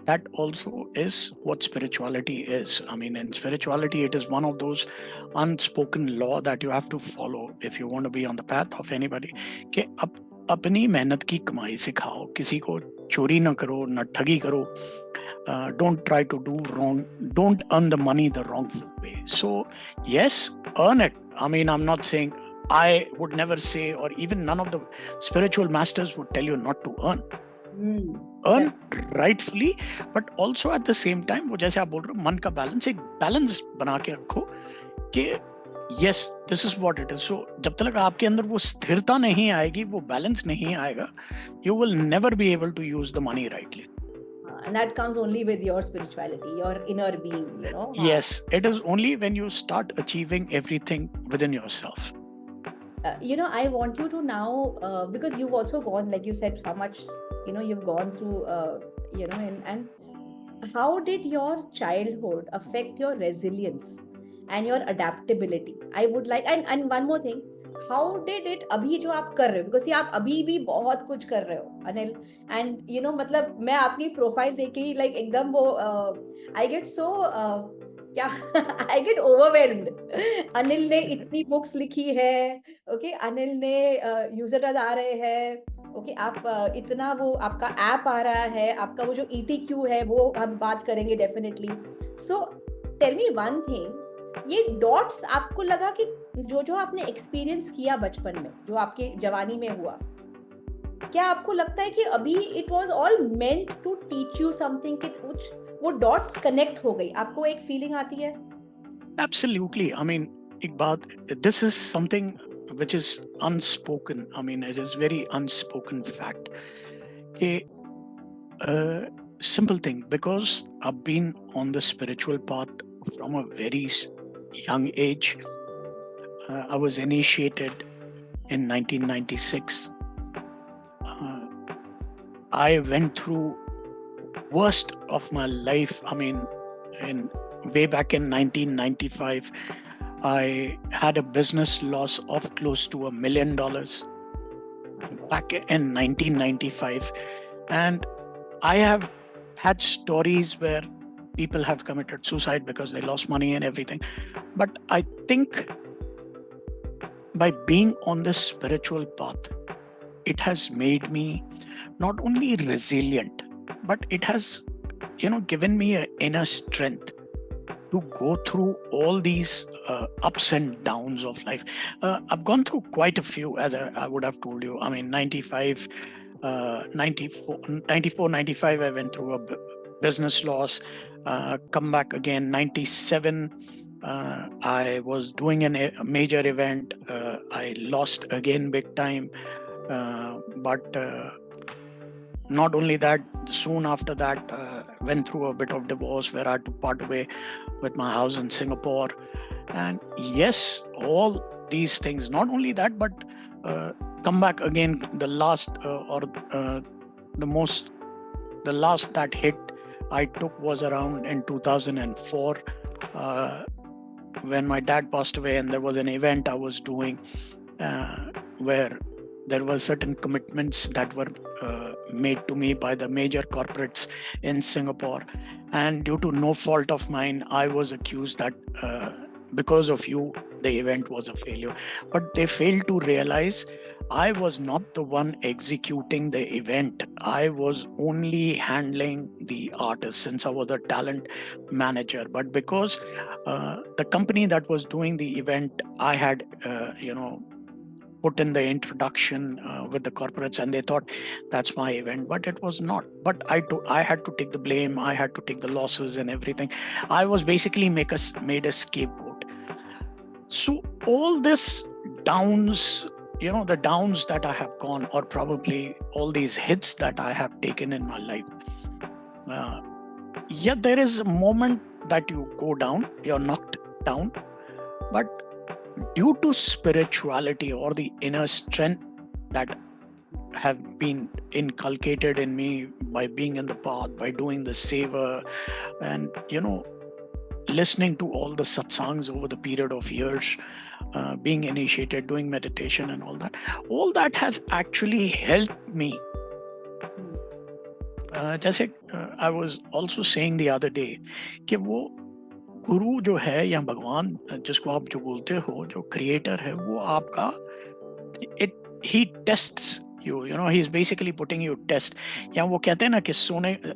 that also is what spirituality is. I mean, in spirituality, it is one of those unspoken law that you have to follow if you want to be on the path of anybody. कि अपनी मेहनत की कमाई से खाओ, किसी को चोरी ना करो, ना ठगी करो. Don't try to do wrong. Don't earn the money the wrongful way. So yes, earn it. I mean, I'm not saying, I would never say, or even none of the spiritual masters would tell you not to earn. Earn rightfully, but also at the same time वो जैसे आप बोल रहे हो मन का balance, एक balance बना के रखो कि yes this is what it is. So जब तक आपके अंदर वो स्थिरता नहीं आएगी, वो बैलेंस नहीं आएगा, you will never be able to use the money rightly. And that comes only with your spirituality, your inner being, you know. Yes, it is only when you start achieving everything within yourself. You know, I want you to now, because you've also gone, like you said, how much, you know, you've gone through, you know, and how did your childhood affect your resilience and your adaptability? I would like, and one more thing, how did it अभी जो आप कर रहे हो, because आप अभी भी बहुत कुछ कर रहे हो अनिल, and you know, मतलब मैं आपकी प्रोफाइल देख के ही like एकदम वो I get so क्या आई गेट ओवरवेल्म्ड. अनिल ने इतनी बुक्स लिखी है, ओके, अनिल ने यूजर्स आ रहे हैं, ओके, आप इतना वो आपका ऐप आ रहा है, आपका वो जो ETQ है वो हम बात करेंगे definitely. So tell me one thing, ये डॉट्स आपको लगा कि जो जो आपने एक्सपीरियंस किया बचपन में, जो आपके जवानी में हुआ, क्या आपको लगता है कि अभी it was all meant to teach you something, कि कुछ वो डॉट्स कनेक्ट हो गई, आपको एक फीलिंग आती है? Absolutely. I mean, एक बात, this is something which is unspoken. I mean, it is very unspoken fact. कि simple thing, because I've been on the spiritual path from a very young age. I was initiated in 1996. I went through worst of my life. I mean, way back in 1995, I had a business loss of close to $1 million back in 1995. And I have had stories where people have committed suicide because they lost money and everything. But I think by being on this spiritual path, it has made me not only resilient, but it has, given me an inner strength to go through all these ups and downs of life. I've gone through quite a few, as I would have told you. I mean, 95, 94, 95, I went through a business loss, come back again. 97, I was doing a major event. I lost again big time. But not only that, soon after that, went through a bit of divorce where I had to part away with my house in Singapore. And yes, all these things, not only that, but come back again. The last the last that hit I took was around in 2004 when my dad passed away, and there was an event I was doing where there were certain commitments that were made to me by the major corporates in Singapore. And due to no fault of mine, I was accused that because of you, the event was a failure. But they failed to realize I was not the one executing the event. I was only handling the artist since I was a talent manager. But because the company that was doing the event, I had, put in the introduction with the corporates, and they thought that's my event, but it was not. But I had to take the blame. I had to take the losses and everything. I was basically made a scapegoat. So all this downs, the downs that I have gone, or probably all these hits that I have taken in my life. Yet there is a moment that you go down, you're knocked down, but due to spirituality or the inner strength that have been inculcated in me by being in the path, by doing the seva, and listening to all the satsangs over the period of years, being initiated, doing meditation and all that has actually helped me. जैसे I was also saying the other day कि वो गुरु जो है या भगवान जिसको आप जो बोलते हो, जो क्रिएटर है, वो आपका he tests you, he is basically putting you test. या वो कहते हैं ना कि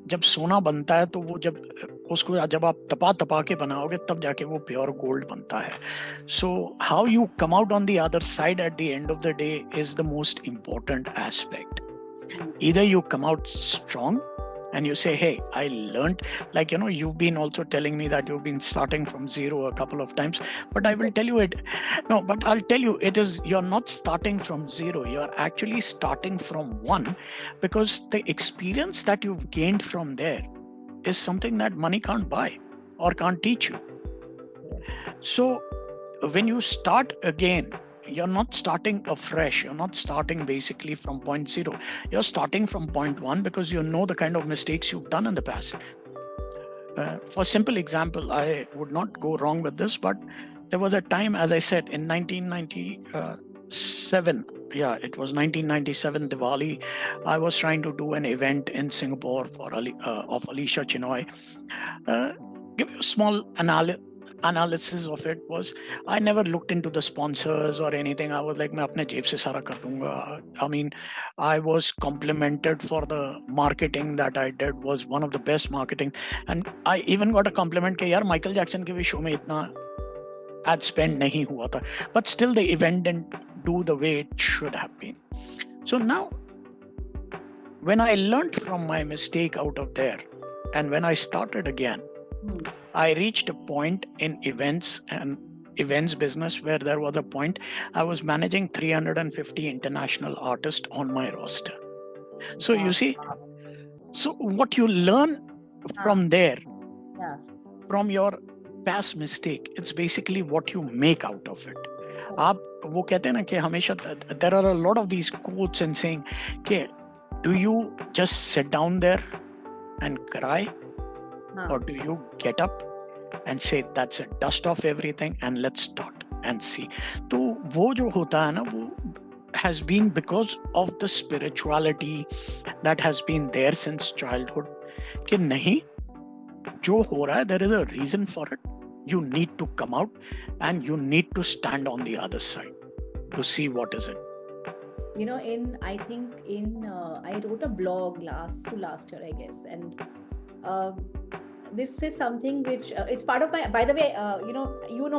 जब सोना बनता है तो वो जब आप तपा के बनाओगे तब जाके वो प्योर गोल्ड बनता है. So how you come out on the other side at the end of the day is the most important aspect. Either you come out strong and you say, hey, I learned, like, you've been also telling me that you've been starting from zero a couple of times, but I will tell you but I'll tell you, you're not starting from zero, you're actually starting from one, because the experience that you've gained from there is something that money can't buy or can't teach you. So when you start again, you're not starting afresh. You're not starting basically from point zero. You're starting from point one, because you know the kind of mistakes you've done in the past. For simple example, I would not go wrong with this, but there was a time, as I said, in 1997. Yeah, it was 1997 Diwali. I was trying to do an event in Singapore of Alicia Chinoy. Give you a small analysis of it was, I never looked into the sponsors or anything. I was like, मैं अपने जेब से सारा कर दूंगा. I mean, I was complimented for the marketing that I did, was one of the best marketing, and I even got a compliment कि यार Michael Jackson के भी शो में इतना ad spend nahi hua tha. But still the event didn't do the way it should have been. So now, when I learned from my mistake out of there, and when I started again, I reached a point in events business where there was a point I was managing 350 international artists on my roster. So you see, so what you learn from there, from your past mistake, it's basically what you make out of it. आप वो कहते हैं ना कि हमेशा there are a lot of these quotes and saying कि do you just sit down there and cry, or do you get up and say that's it, dust off everything and let's start and see. तो वो जो होता है ना, वो has been because of the spirituality that has been there since childhood, कि नहीं, जो हो रहा है, there is a reason for it. You need to come out and you need to stand on the other side to see what is it. I wrote a blog last year, I guess, and this is something which it's part of my, by the way,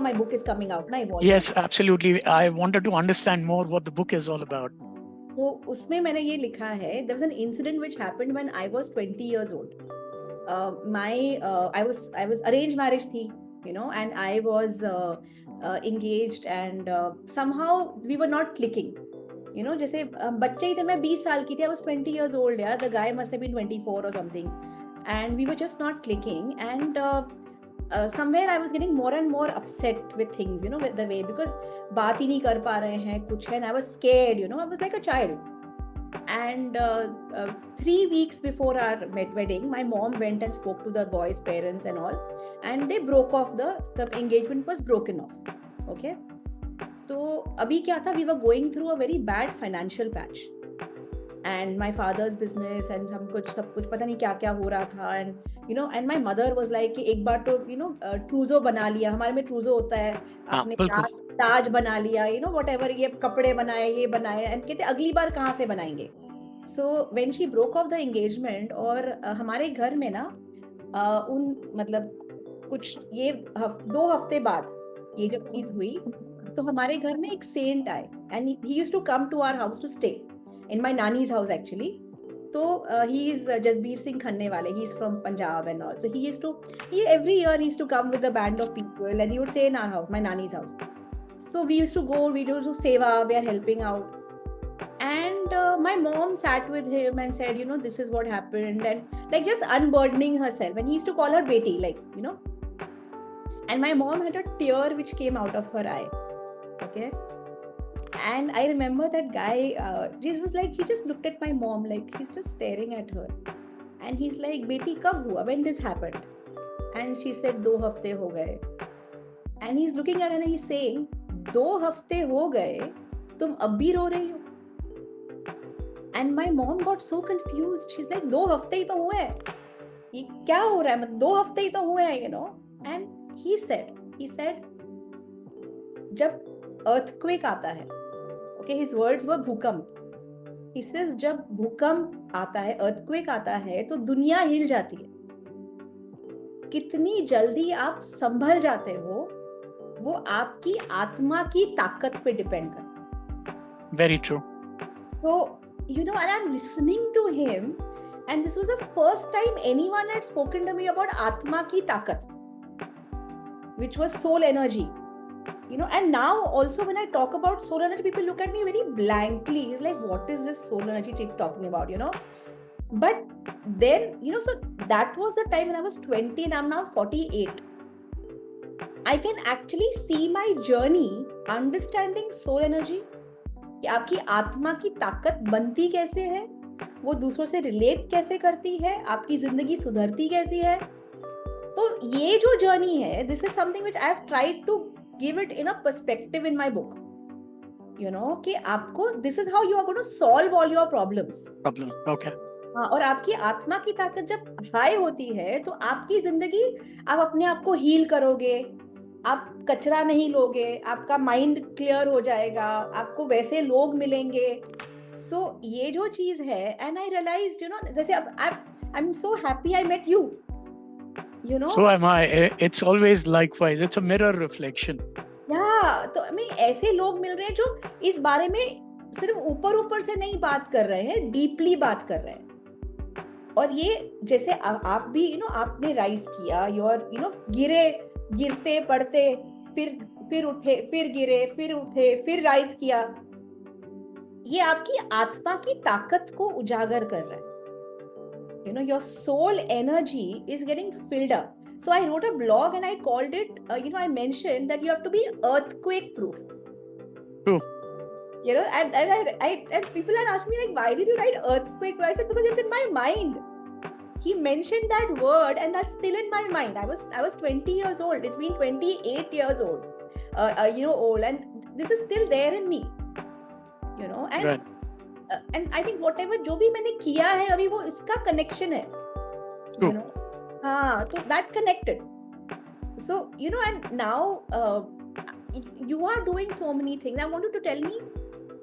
my book is coming out now. Yes, absolutely. I wanted to understand more what the book is all about. So उसमें मैंने ये लिखा है, there was an incident which happened when I was 20 years old. I was arranged marriage थी, and I was engaged, and somehow we were not clicking. जैसे बच्चे ही थे, मैं 20 साल की थी, I was 20 years old, yeah, the guy must have been 24 or something, and we were just not clicking, and somewhere I was getting more and more upset with things, with the way, because बात ही नहीं कर पा रहे हैं कुछ है, and I was scared, I was like a child. And 3 weeks before our wedding, my mom went and spoke to the boys' parents and all, and they broke off, the engagement was broken off. Okay, तो अभी क्या था, we were going through a very bad financial patch, and my father's business and सब कुछ पता नहीं क्या क्या हो रहा था, and and my mother was like कि एक बार तो ट्रूजो बना लिया, हमारे में ट्रूजो होता है, अपने ताज बना लिया, whatever, ये कपड़े बनाए, ये बनाए, and कहते अगली बार कहाँ से बनाएंगे. So when she broke off the engagement, और हमारे घर में ना मतलब कुछ ये 2 हफ्ते बाद ये जब चीज हुई, तो हमारे घर में एक सेंट आए, and he used to come to our house to stay in my nani's house actually. So he is Jasbir Singh Khanne wale, he is from Punjab and all, so every year he used to come with a band of people, and he would stay in our house, my nani's house. So we used to go, we do seva, we are helping out, and my mom sat with him and said, this is what happened, and like just unburdening herself, and he used to call her beti, like, and my mom had a tear which came out of her eye. Okay, and I remember that guy, he was like, he just looked at my mom, like he's just staring at her, and he's like, beti kab hua, when this happened? And she said 2 hafte ho gaye. And he's looking at her and he's saying, 2 hafte ho gaye, tum ab bhi ro rahi ho? And my mom got so confused. She's like, 2 hafte hi to hue hai, ye kya ho raha hai, 2 hafte hi to hue hai, and he said jab earthquake aata hai, okay, his words were bhukam. He says जब भूकंप आता है, earthquake आता है, तो दुनिया हिल जाती है. कितनी जल्दी आप संभल जाते हो, वो आपकी आत्मा की ताकत पे डिपेंड करता है. Very true. So, and I'm listening to him, And this was the first time anyone had spoken to me about Atma ki takat, which was soul energy. And now also when I talk about soul energy, people look at me very blankly. It's like, what is this soul energy chick talking about, But then, so that was the time when I was 20 and I'm now 48. I can actually see my journey understanding soul energy, कि आपकी आत्मा की ताकत बनती कैसे है, वो दूसरों से रिलेट कैसे करती है, आपकी जिंदगी सुधरती कैसी है. तो ये जो जर्नी है, this is something which I have tried to give it in a perspective in my book, कि आपको this is how you are going to solve all your problems. Okay. हाँ, और आपकी आत्मा की ताकत जब हाई होती है तो आपकी जिंदगी, आप अपने आप को हील करोगे, आप कचरा नहीं लोगे, आपका माइंड क्लियर हो जाएगा, आपको वैसे लोग मिलेंगे. सो ये जो चीज है, एंड आई रियलाइज्ड, जैसे अब I am so happy I met you. So am I. It's always likewise. It's a mirror reflection. तो मैं ऐसे लोग मिल रहे हैं जो इस बारे में सिर्फ ऊपर ऊपर से नहीं बात कर रहे हैं, डीपली बात कर रहे हैं. और ये जैसे आप भी आपने राइज किया, योर गिरते पड़ते, फिर उठे, फिर गिरे, फिर उठे, फिर राइज किया. ये आपकी आत्मा की ताकत को उजागर कर रहा है. Your soul energy is getting filled up. So I wrote a blog and I called it, I mentioned that you have to be earthquake proof. True. And people are asking me, like, why did you write earthquake proof? I said, because it's in my mind. He mentioned that word and that's still in my mind. I was 20 years old. It's been 28 years old, old, and this is still there in me, and Right. And I think whatever जो भी मैंने किया है अभी, वो इसका connection है. True. हाँ, तो that connected. So and now you are doing so many things. I want you to tell me,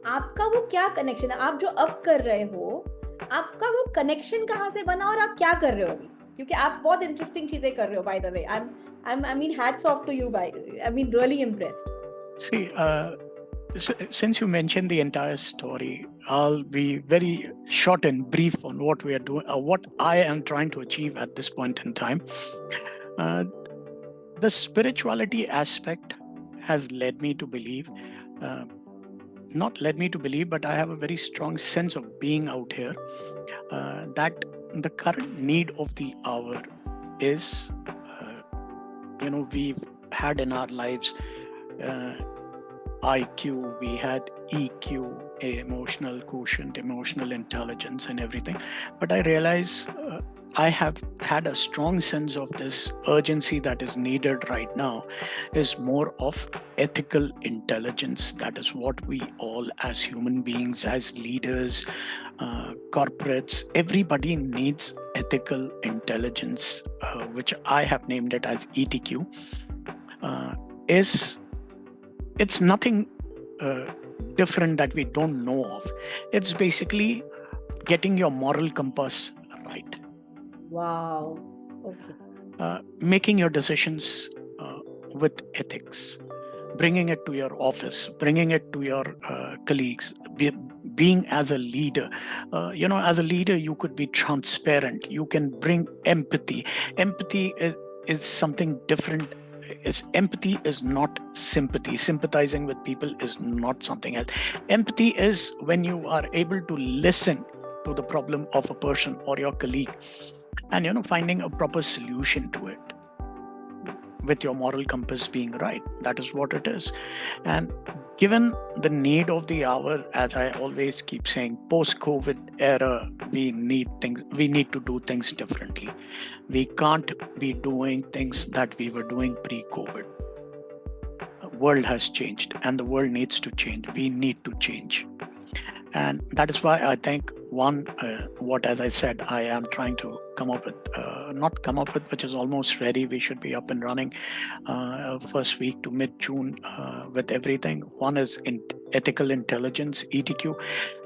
आपका वो क्या connection है? आप जो अब कर रहे हो, आपका वो connection कहाँ से बना और आप क्या कर रहे हो अभी? क्योंकि आप बहुत interesting चीजें कर रहे हो, by the way. I mean, hats off to you. I mean, really impressed. See, since you mentioned the entire story, I'll be very short and brief on what we are doing, what I am trying to achieve at this point in time. The spirituality aspect has led me to believe, not led me to believe, but I have a very strong sense of being out here, that the current need of the hour is, we've had in our lives IQ, we had EQ, emotional quotient, emotional intelligence, and everything. But I realize I have had a strong sense of this urgency that is needed right now is more of ethical intelligence. That is what we all, as human beings, as leaders, corporates, everybody needs ethical intelligence, which I have named it as ETQ. It's nothing different that we don't know of. It's basically getting your moral compass right. Wow. Okay. Making your decisions with ethics, bringing it to your office, bringing it to your colleagues, being as a leader. As a leader, you could be transparent. You can bring empathy. Empathy is something different. Empathy is not sympathy. Sympathizing with people is not something else. Empathy is when you are able to listen to the problem of a person or your colleague and finding a proper solution to it with your moral compass being right. That is what it is. And given the need of the hour, as I always keep saying, post-COVID era, we need to do things differently. We can't be doing things that we were doing pre-COVID. The world has changed and the world needs to change. We need to change. And that is why I think as I said, I am trying to which is almost ready. We should be up and running first week to mid-June with everything. One is ethical intelligence, ETQ.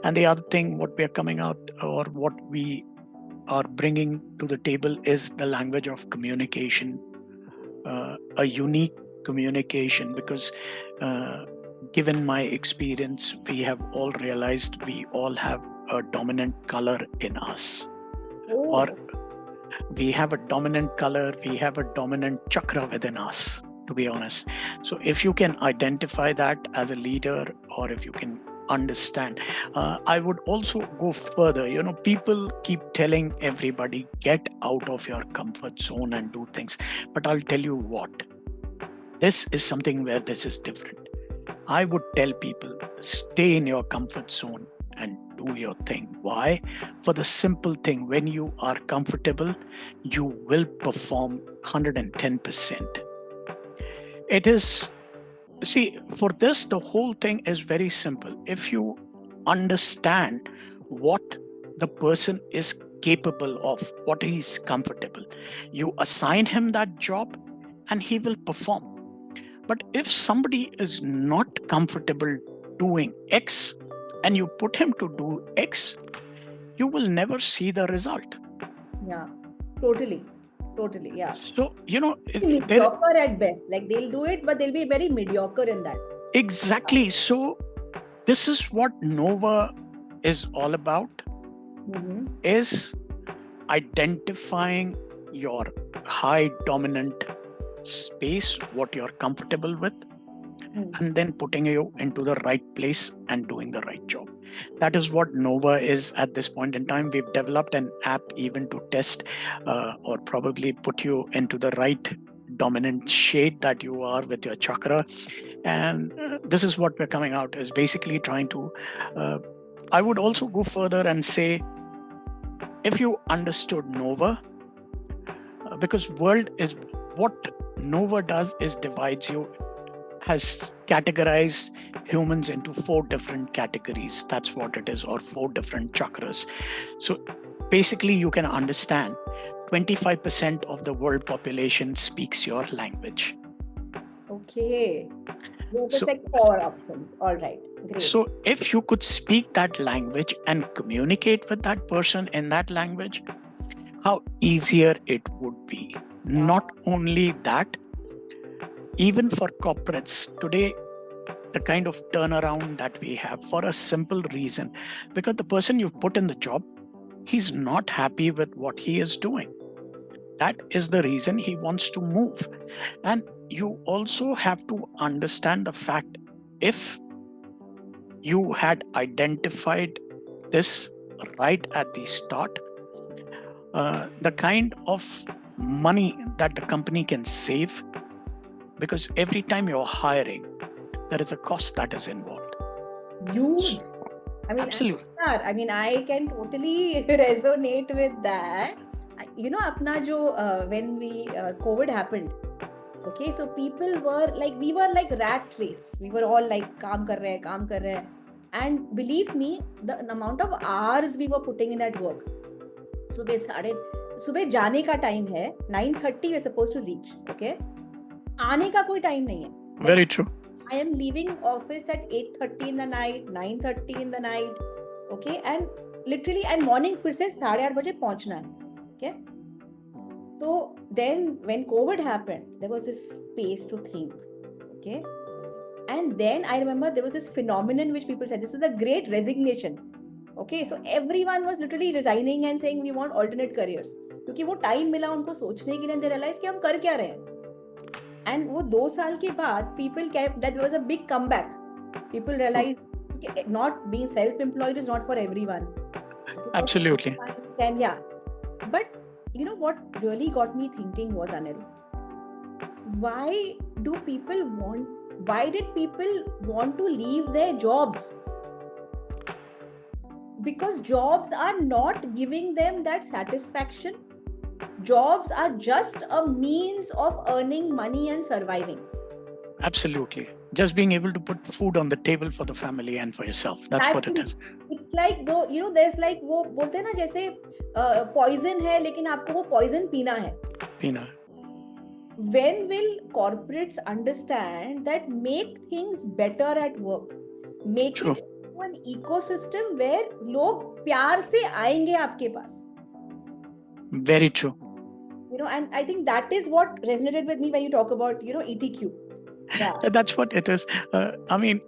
And the other thing, what we are coming out or what we are bringing to the table is the language of communication, a unique communication, because given my experience, we have all realized we all have a dominant color in us. or we have a dominant color, we have a dominant chakra within us, to be honest. So if you can identify that as a leader, or if you can understand, I would also go further. People keep telling everybody, get out of your comfort zone and do things. But I'll tell you what, this is something where this is different. I would tell people, stay in your comfort zone and do your thing. Why? For the simple thing, when you are comfortable, you will perform 110%. It is, see, for this, the whole thing is very simple. If you understand what the person is capable of, what he's comfortable, you assign him that job and he will perform. But if somebody is not comfortable doing X and you put him to do X, you will never see the result. Yeah, totally. Yeah. So, Mediocre at best. Like they'll do it, but they'll be very mediocre in that. Exactly. So this is what Nova is all about, is identifying your high dominant space, what you're comfortable with, and then putting you into the right place and doing the right job. That is what Nova is at this point in time. We've developed an app even to test or probably put you into the right dominant shade that you are with your chakra. And this is what we're coming out, is basically trying to, I would also go further and say, if you understood Nova, because world is, what Nova does is divides you, has categorized humans into 4 different categories. That's what it is, or 4 different chakras. So basically you can understand 25% of the world population speaks your language. Okay. There's like 4 options. All right. Great. So if you could speak that language and communicate with that person in that language, how easier it would be. Not only that, even for corporates today, the kind of turnaround that we have, for a simple reason, because the person you've put in the job, he's not happy with what he is doing. That is the reason he wants to move. And you also have to understand the fact, if you had identified this right at the start, the kind of money that the company can save, because every time you're hiring, there is a cost that is involved. Huge. I mean, absolutely. I can totally resonate with that. Apna jo, when COVID happened, okay, so people were like, we were like rat race. We were all like, kaam kar rahe. And believe me, the amount of hours we were putting in at work. सुबह जाने का time है 9:30 we're supposed to reach, okay? आने का कोई time नहीं है. Very true. I am leaving office at 8:30 in the night, 9:30 in the night, okay? And literally, and morning फिर से 8:30 बजे पहुंचना है, okay? So then when COVID happened, there was this space to think, okay? And then I remember there was this phenomenon which people said, this is the great resignation. Okay, so everyone was literally resigning and saying we want alternate careers. क्योंकि वो time मिला उनको सोचने के लिए, they realized कि हम कर क्या रहे हैं. And वो 2 साल के बाद people kept, that was a big comeback. People realized not being self-employed is not for everyone. Absolutely. And yeah, but you know what really got me thinking was, Anil, why did people want to leave their jobs? Because jobs are not giving them that satisfaction. Jobs are just a means of earning money and surviving. Absolutely. Just being able to put food on the table for the family and for yourself. That's what it is. It's like, there's like, वो बोलते हैं ना, जैसे poison है लेकिन आपको वो poison पीना है. When will corporates understand that make things better at work? Make it an ecosystem where लोग प्यार से आएंगे आपके पास. Very true. And I think that is what resonated with me when you talk about, ETQ. Yeah. That's what it is. I mean,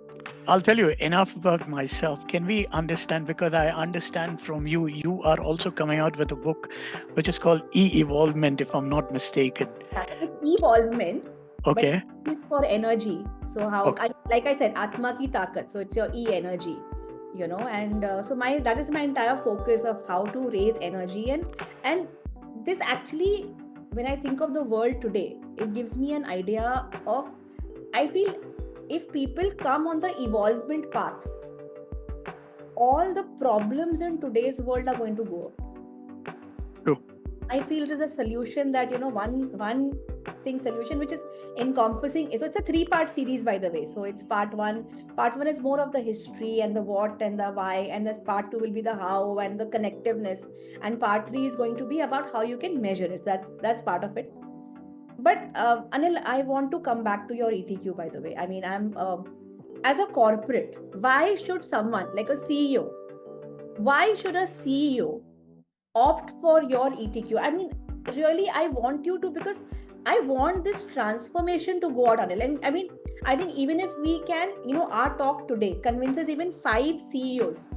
I'll tell you enough about myself. Can we understand? Because I understand from you, you are also coming out with a book which is called E-Evolvement, if I'm not mistaken. It's evolvement, but Okay. it's for energy. So how, Okay. like I said, Atma ki takat. So it's your E energy, and so that is my entire focus of how to raise energy, and this actually, when I think of the world today, it gives me an idea of, I feel, if people come on the evolvement path, all the problems in today's world are going to go up. True. I feel it is a solution that, one thing solution which is encompassing. So it's a 3-part series, by the way. So it's part one. Part one is more of the history and the what and the why, and this part two will be the how and the connectiveness, and part three is going to be about how you can measure it. That's part of it. But Anil, I want to come back to your ETQ, by the way. I mean, I'm as a corporate, why should someone like a CEO? Why should a CEO opt for your ETQ? I mean, really, I want you to, because I want this transformation to go out, Anil. And I mean, I think even if we can, our talk today convinces even 5 CEOs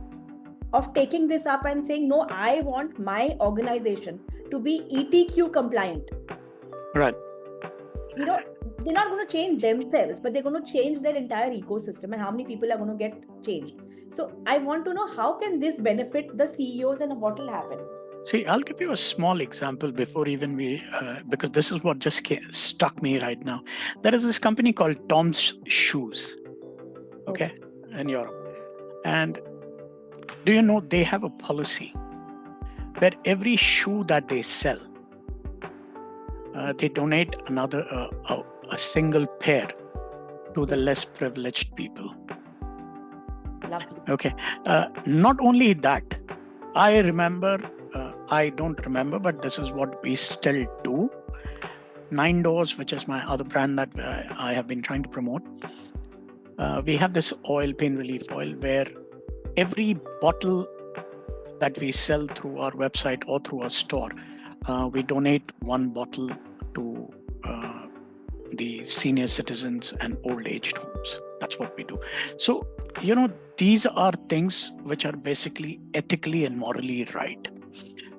of taking this up and saying, no, I want my organization to be ETQ compliant. Right. They're not going to change themselves, but they're going to change their entire ecosystem, and how many people are going to get changed. So I want to know, how can this benefit the CEOs and what will happen? See, I'll give you a small example before even because this is what just stuck me right now. There is this company called Tom's Shoes, okay, in Europe. And do you know they have a policy where every shoe that they sell, they donate a single pair to the less privileged people. Lovely. Okay. Not only that, I don't remember, but this is what we still do. 9 Doors, which is my other brand that I have been trying to promote. We have this oil, pain relief oil, where every bottle that we sell through our website or through our store, we donate 1 bottle to the senior citizens and old aged homes. That's what we do. So, these are things which are basically ethically and morally right.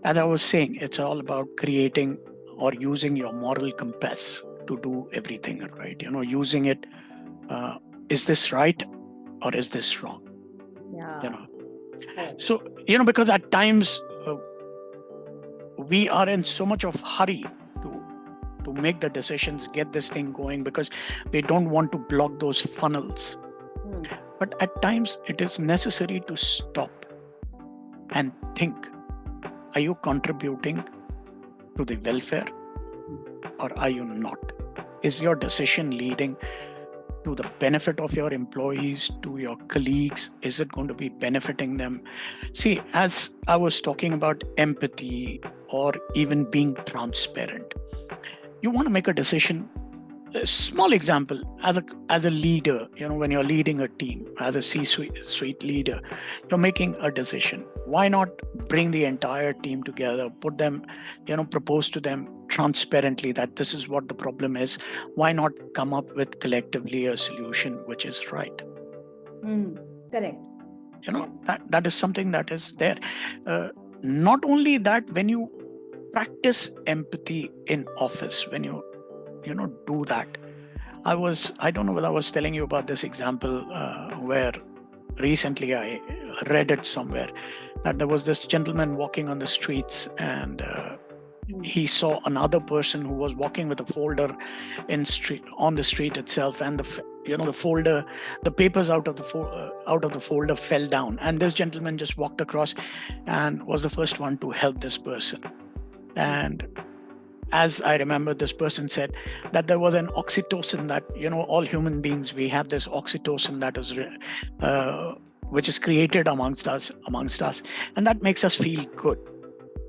As I was saying, it's all about creating or using your moral compass to do everything right. Using it, is this right or is this wrong? Yeah. So, because at times we are in so much of hurry to make the decisions, get this thing going, because we don't want to block those funnels. But at times it is necessary to stop and think, are you contributing to the welfare or are you not? Is your decision leading to the benefit of your employees, to your colleagues? Is it going to be benefiting them? See, as I was talking about empathy or even being transparent, you want to make a decision. A small example, as a leader, when you're leading a team, as a C-suite leader, you're making a decision. Why not bring the entire team together, put them, propose to them transparently that this is what the problem is. Why not come up with collectively a solution which is right? Correct. That is something that is there. Not only that, when you practice empathy in office, when you do that. I don't know whether I was telling you about this example where recently I read it somewhere, that there was this gentleman walking on the streets, and he saw another person who was walking with a folder on the street itself, and the folder, the papers out of the folder fell down, and this gentleman just walked across and was the first one to help this person. And as I remember, this person said that there was an oxytocin that, all human beings, we have this oxytocin that is, which is created amongst us, and that makes us feel good.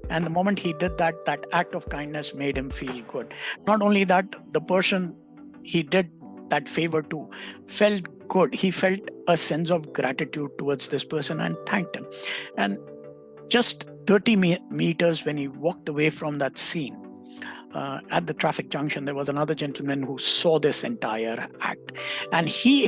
And the moment he did that act of kindness made him feel good. Not only that, the person he did that favor to felt good. He felt a sense of gratitude towards this person and thanked him. And just 30 meters when he walked away from that scene, at the traffic junction, there was another gentleman who saw this entire act, and he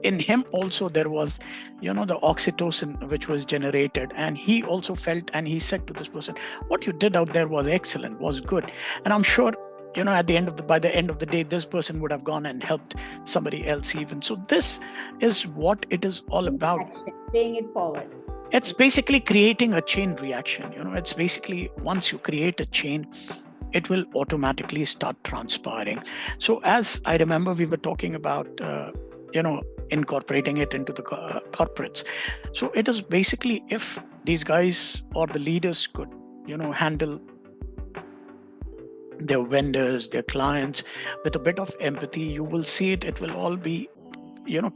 in him also there was, the oxytocin which was generated, and he also felt, and he said to this person, what you did out there was excellent, was good. And I'm sure, at the end of by the end of the day, this person would have gone and helped somebody else even. So this is what it is all about. Action, paying it forward. It's basically creating a chain reaction. It's basically, once you create a chain, it will automatically start transpiring. So as I remember, we were talking about, incorporating it into the corporates. So it is basically, if these guys or the leaders could, handle their vendors, their clients with a bit of empathy, you will see it will all be,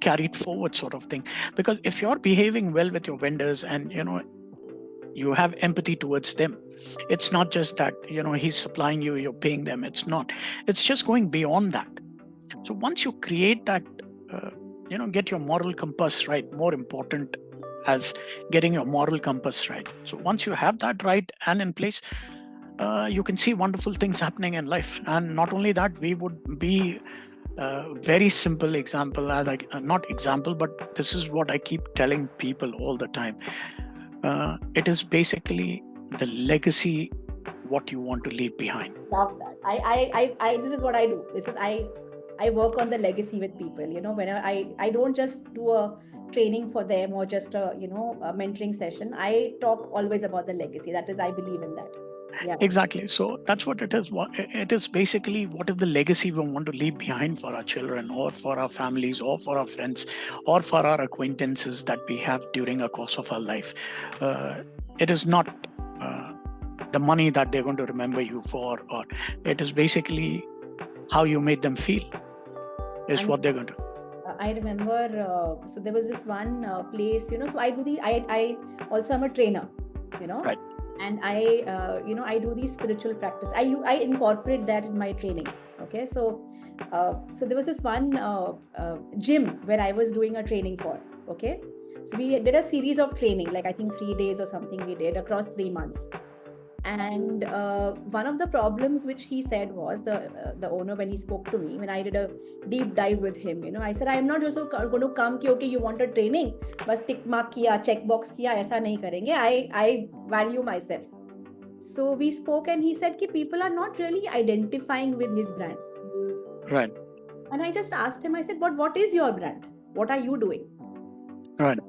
carried forward sort of thing. Because if you're behaving well with your vendors and, you have empathy towards them, it's not just that, he's supplying you, you're paying them. It's not. It's just going beyond that. So once you create that, get your moral compass right, more important as getting your moral compass right. So once you have that right and in place, you can see wonderful things happening in life. And not only that, we would be very simple example, as not example, but this is what I keep telling people all the time. It is basically the legacy, what you want to leave behind. Love that. I this is what I do. This is I work on the legacy with people. Whenever I don't just do a training for them or just a mentoring session. I talk always about the legacy. That is, I believe in that. Yeah. Exactly. So that's what it is. It is basically, what is the legacy we want to leave behind for our children, or for our families, or for our friends, or for our acquaintances that we have during the course of our life. It is not the money that they're going to remember you for, or it is basically how you made them feel is what they're going to. I remember, so there was this one place, so I also am a trainer, Right. And I do these spiritual practice. I incorporate that in my training. Okay. So there was this one gym where I was doing a training for. Okay. So we did a series of training, like I think 3 days or something we did across 3 months. And one of the problems which he said was, the owner, when he spoke to me, when I did a deep dive with him, I said, I am not also going to come कि okay, you want a training, बस tick mark किया, check box किया, ऐसा नहीं करेंगे. I value myself. So we spoke, and he said कि people are not really identifying with his brand. Right. And I just asked him, I said, but what is your brand? What are you doing? Right. So,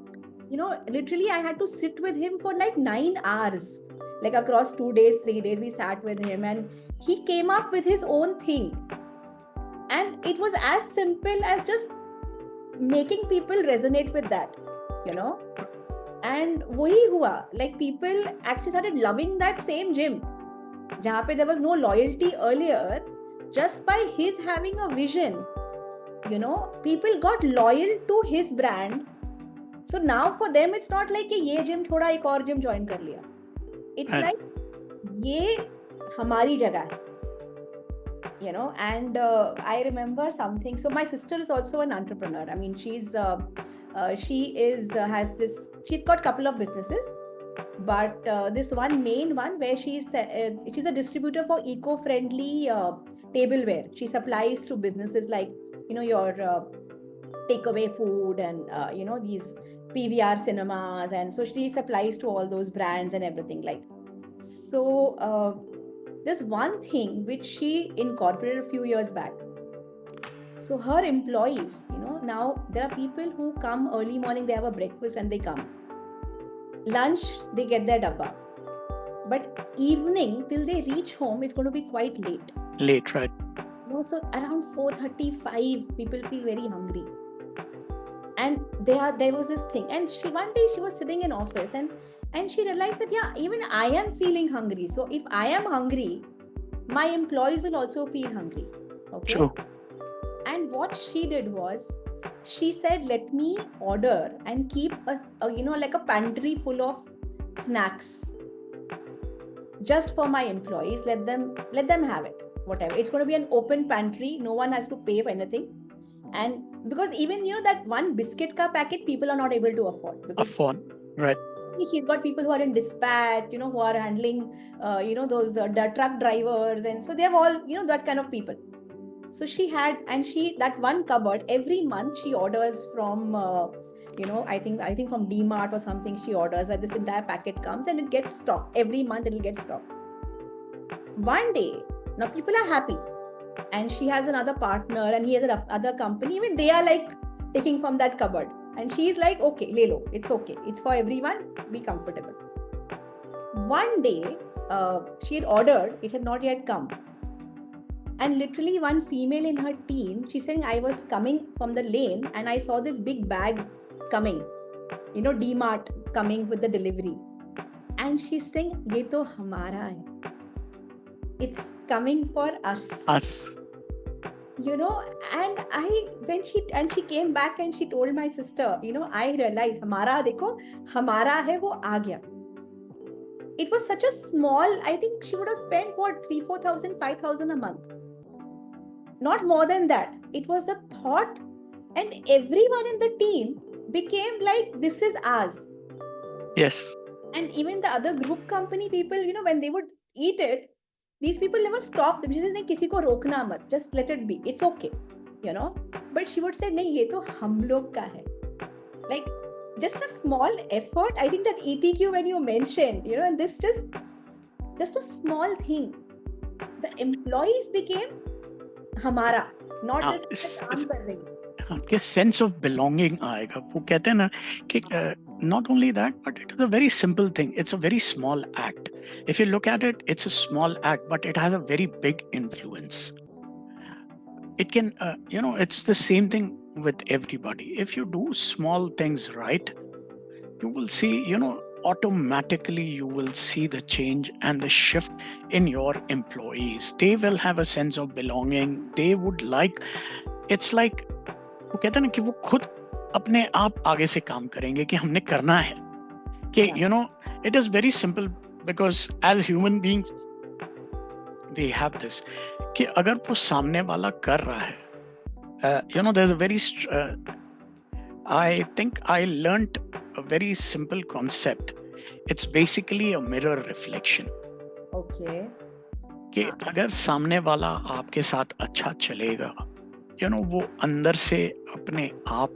literally I had to sit with him for like 9 hours. Like across 2 days, 3 days, we sat with him, and he came up with his own thing. And it was as simple as just making people resonate with that, And wahi hua, like people actually started loving that same gym. Jahan pe there was no loyalty earlier, just by his having a vision, people got loyal to his brand. So now for them, it's not like कि ये gym छोड़ा एक और gym join कर लिया. It's like ये हमारी जगह है, and I remember something. So my sister is also an entrepreneur. I mean, she's got a couple of businesses, but this one main one where she's a distributor for eco-friendly tableware. She supplies to businesses like your takeaway food and these PVR cinemas, and so she supplies to all those brands and everything like. So there's one thing which she incorporated a few years back. So her employees, now there are people who come early morning, they have a breakfast and they come. Lunch, they get their dabba. But evening, till they reach home, it's going to be quite late. Late, right? So around 4:35, people feel very hungry. And there was this thing. And one day she was sitting in office and she realized that, yeah, even I am feeling hungry. So if I am hungry, my employees will also feel hungry. Okay. True. And what she did was, she said, let me order and keep like a pantry full of snacks just for my employees. Let them have it, whatever. It's going to be an open pantry. No one has to pay for anything. And because even that one biscuit ka packet, people are not able to afford. Right. She's got people who are in dispatch, who are handling, those the truck drivers, and so they have all, that kind of people. So she had, and that one cupboard, every month she orders from, I think from DMart or something, she orders that this entire packet comes and it gets stocked. Every month it'll get stocked. One day, now people are happy. And she has another partner and he has another company. Even they are like taking from that cupboard. And she's like, okay, lelo, it's okay. It's for everyone. Be comfortable. One day, she had ordered, it had not yet come. And literally one female in her team, she's saying, I was coming from the lane and I saw this big bag coming, DMart coming with the delivery. And she's saying, ye to hamara hai. It's coming for us. And she came back and she told my sister, I realized, hamara hai wo aa gaya. It was such a small, I think she would have spent 3,000, 4,000, 5,000 a month. Not more than that. It was the thought, and everyone in the team became like, this is ours. Yes. And even the other group company people, when they would eat it, these people never stopped them. She says, kisi ko rokna mat, just let it be. It's okay, But she would say, nahi, ye to hum log ka hai. Like, just a small effort. I think that ETQ, when you mentioned, and this just a small thing. The employees became हमारा, not just काम कर रही है. कि sense of belonging आएगा. वो कहते हैं ना कि not only that, but it is a very simple thing. It's a very small act. If you look at it, it's a small act, but it has a very big influence. It can, it's the same thing with everybody. If you do small things right, you will see, automatically you will see the change and the shift in your employees. They will have a sense of belonging. They would like, it's like, वो कहते हैं ना कि वो खुद अपने आप आगे से काम करेंगे कि हमने करना है कि it is very simple, because as human beings we have this कि अगर वो सामने वाला कर रहा है, there's a very I think I learned a very simple concept. It's basically a mirror reflection. Okay. कि अगर सामने वाला आपके साथ अच्छा चलेगा, वो अंदर से अपने आप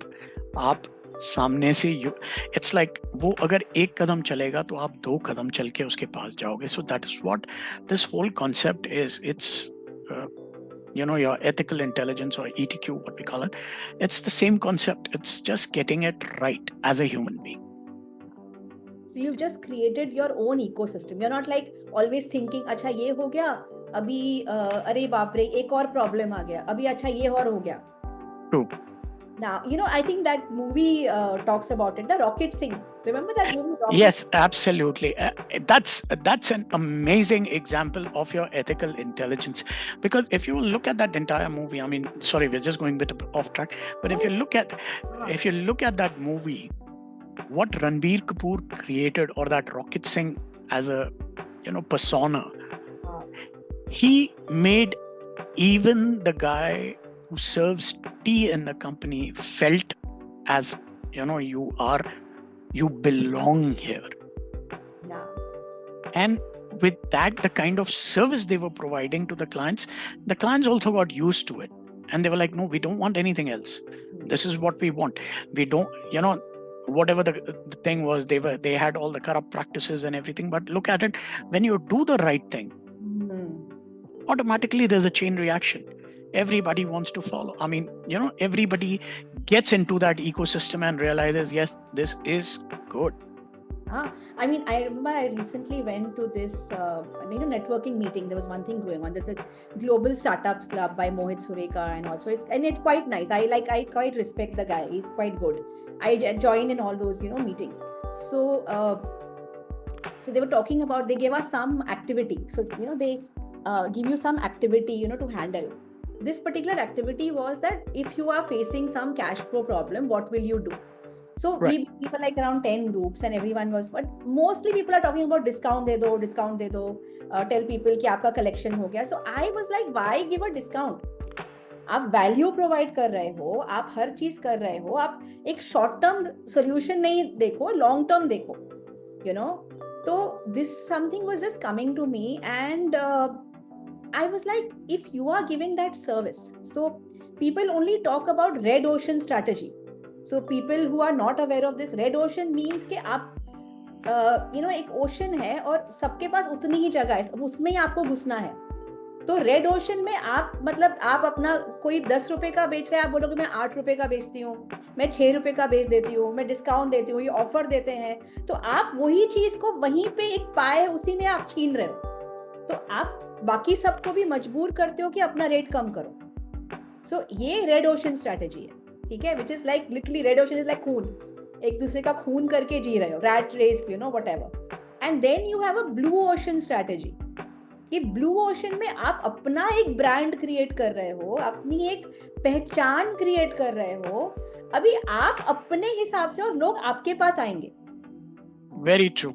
सामने से it's like वो अगर एक कदम चलेगा तो आप 2 कदम चल के उसके पास जाओगे. So that is what this whole concept is. It's your ethical intelligence, or ETQ, what we call it. It's the same concept. It's just getting it right as a human being. So you've just created your own ecosystem. You're not like always thinking, अच्छा ये हो गया, अभी अरे बाप रे एक और problem आ गया, अभी अच्छा ये और हो गया. True. Now, I think that movie talks about it, the Rocket Singh. Remember that movie? Rocket? Yes, absolutely. That's an amazing example of your ethical intelligence. Because if you look at that entire movie, I mean, sorry, we're just going a bit off track. But if you look at that movie, what Ranbir Kapoor created, or that Rocket Singh as a persona, he made even the guy who serves tea in the company felt as you belong here. Yeah. And with that, the kind of service they were providing to the clients also got used to it, and they were like, no, we don't want anything else. This is what we want. We don't, whatever the thing was, they had all the corrupt practices and everything. But look at it, when you do the right thing, automatically there's a chain reaction. Everybody wants to follow. I mean, everybody gets into that ecosystem and realizes, yes, this is good. I mean, I remember I recently went to this, networking meeting. There was one thing going on. There's a Global Startups Club by Mohit Sureka, and also it's quite nice. I quite respect the guy. He's quite good. I joined in all those, meetings. So they were talking about, they gave us some activity. So, they give you some activity, to handle. This particular activity was that if you are facing some cash flow problem, what will you do? So right. We were like around 10 groups, and everyone was, but mostly people are talking about discount de do, tell people कि आपका collection हो गया. So I was like, why give a discount? आप value provide कर रहे हो, आप हर चीज कर रहे हो, आप एक short term solution नहीं देखो, long term देखो, So this something was just coming to me, and I was like, if you are giving that service, so people only talk about red ocean strategy. So people who are not aware of this, red ocean means कि आप एक ocean है और सबके पास उतनी ही जगह है, उसमें ही आपको घुसना है. तो रेड ओशन में आप मतलब आप अपना कोई 10 रुपए का बेच रहा है, आप बोलोगे मैं 8 रुपए का बेचती हूँ, मैं 6 रुपए का बेच देती हूँ, मैं डिस्काउंट देती हूँ, ये ऑफर देते हैं, तो आप वही चीज को वहीं पे एक पाए उसी में आप छीन रहे हो. तो आप बाकी सबको भी मजबूर करते हो कि अपना रेट कम करो. सो ये रेड ओशन स्ट्रेटेजी है, ठीक है, which is like literally red ocean is like खून, एक दूसरे का खून करके जी रहे हो, rat race, whatever. And then you have a blue ocean strategy. कि ब्लू ओशन में आप अपना एक ब्रांड क्रिएट कर रहे हो, अपनी एक पहचान क्रिएट कर रहे हो, अभी आप अपने हिसाब से और लोग आपके पास आएंगे. Very true.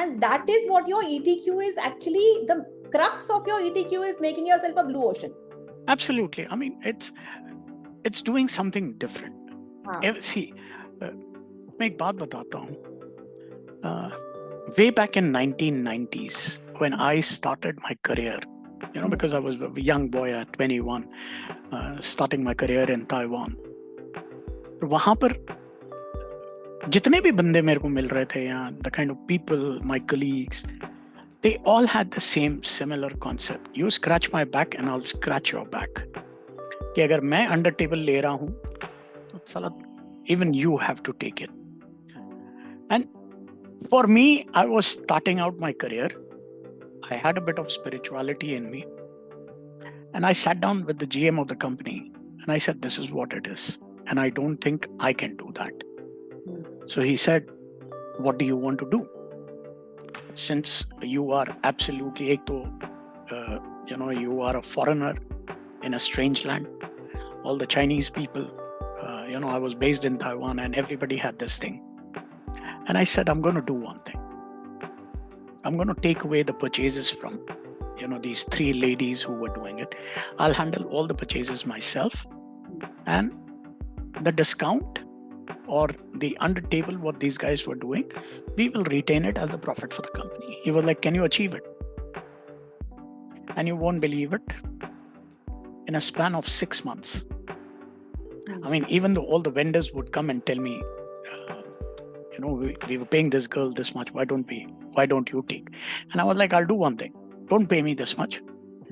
And that is what your ETQ is actually, the crux of your ETQ is making yourself a blue ocean. Absolutely. I mean, it's doing something different. See, मैं एक बात बताता हूँ. Way back in 1990s, when I started my career, because I was a young boy at 21, starting my career in Taiwan. तो वहाँ पर जितने भी बंदे मेरे को मिल रहे थे यहाँ, the kind of people, my colleagues, they all had the same similar concept. You scratch my back and I'll scratch your back. कि अगर मैं under table ले रहा हूँ, तो साला, even you have to take it. And for me, I was starting out my career. I had a bit of spirituality in me. And I sat down with the GM of the company and I said, this is what it is. And I don't think I can do that. So he said, what do you want to do? Since you are absolutely, you are a foreigner in a strange land. All the Chinese people, I was based in Taiwan and everybody had this thing. And I said, I'm going to do one thing. I'm going to take away the purchases from, these three ladies who were doing it. I'll handle all the purchases myself. And the discount or the under table, what these guys were doing, we will retain it as the profit for the company. He was like, can you achieve it? And you won't believe it. In a span of 6 months. I mean, even though all the vendors would come and tell me, we were paying this girl this much. Why don't you take? And I was like, I'll do one thing. Don't pay me this much.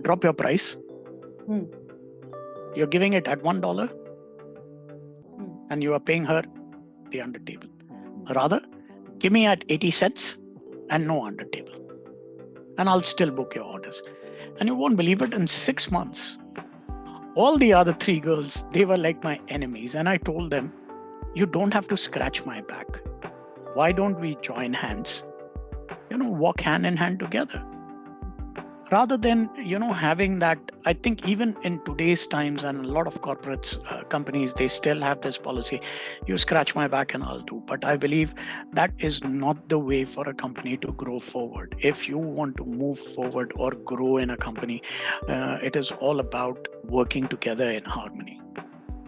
Drop your price. You're giving it at $1 and you are paying her the under table. Rather, give me at 80 cents and no under table. And I'll still book your orders. And you won't believe it, in 6 months, all the other three girls, they were like my enemies. And I told them, you don't have to scratch my back. Why don't we join hands? Walk hand in hand together. Rather than, having that, I think even in today's times and a lot of corporates, companies, they still have this policy, you scratch my back and I'll do. But I believe that is not the way for a company to grow forward. If you want to move forward or grow in a company, it is all about working together in harmony.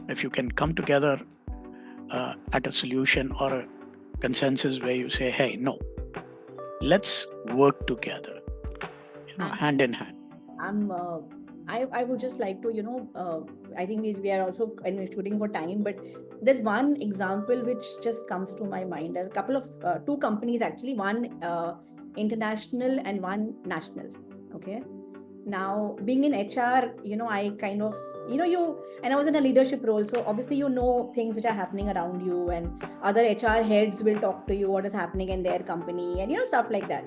If you can come together at a solution or a consensus where you say, hey, no, let's work together. Hand in hand. I would just like to, I think we are also shooting for time, but there's one example which just comes to my mind. A couple of two companies actually, one international and one national. Okay. Now, being in HR, I kind of, and I was in a leadership role. So obviously, things which are happening around you, and other HR heads will talk to you what is happening in their company and, stuff like that.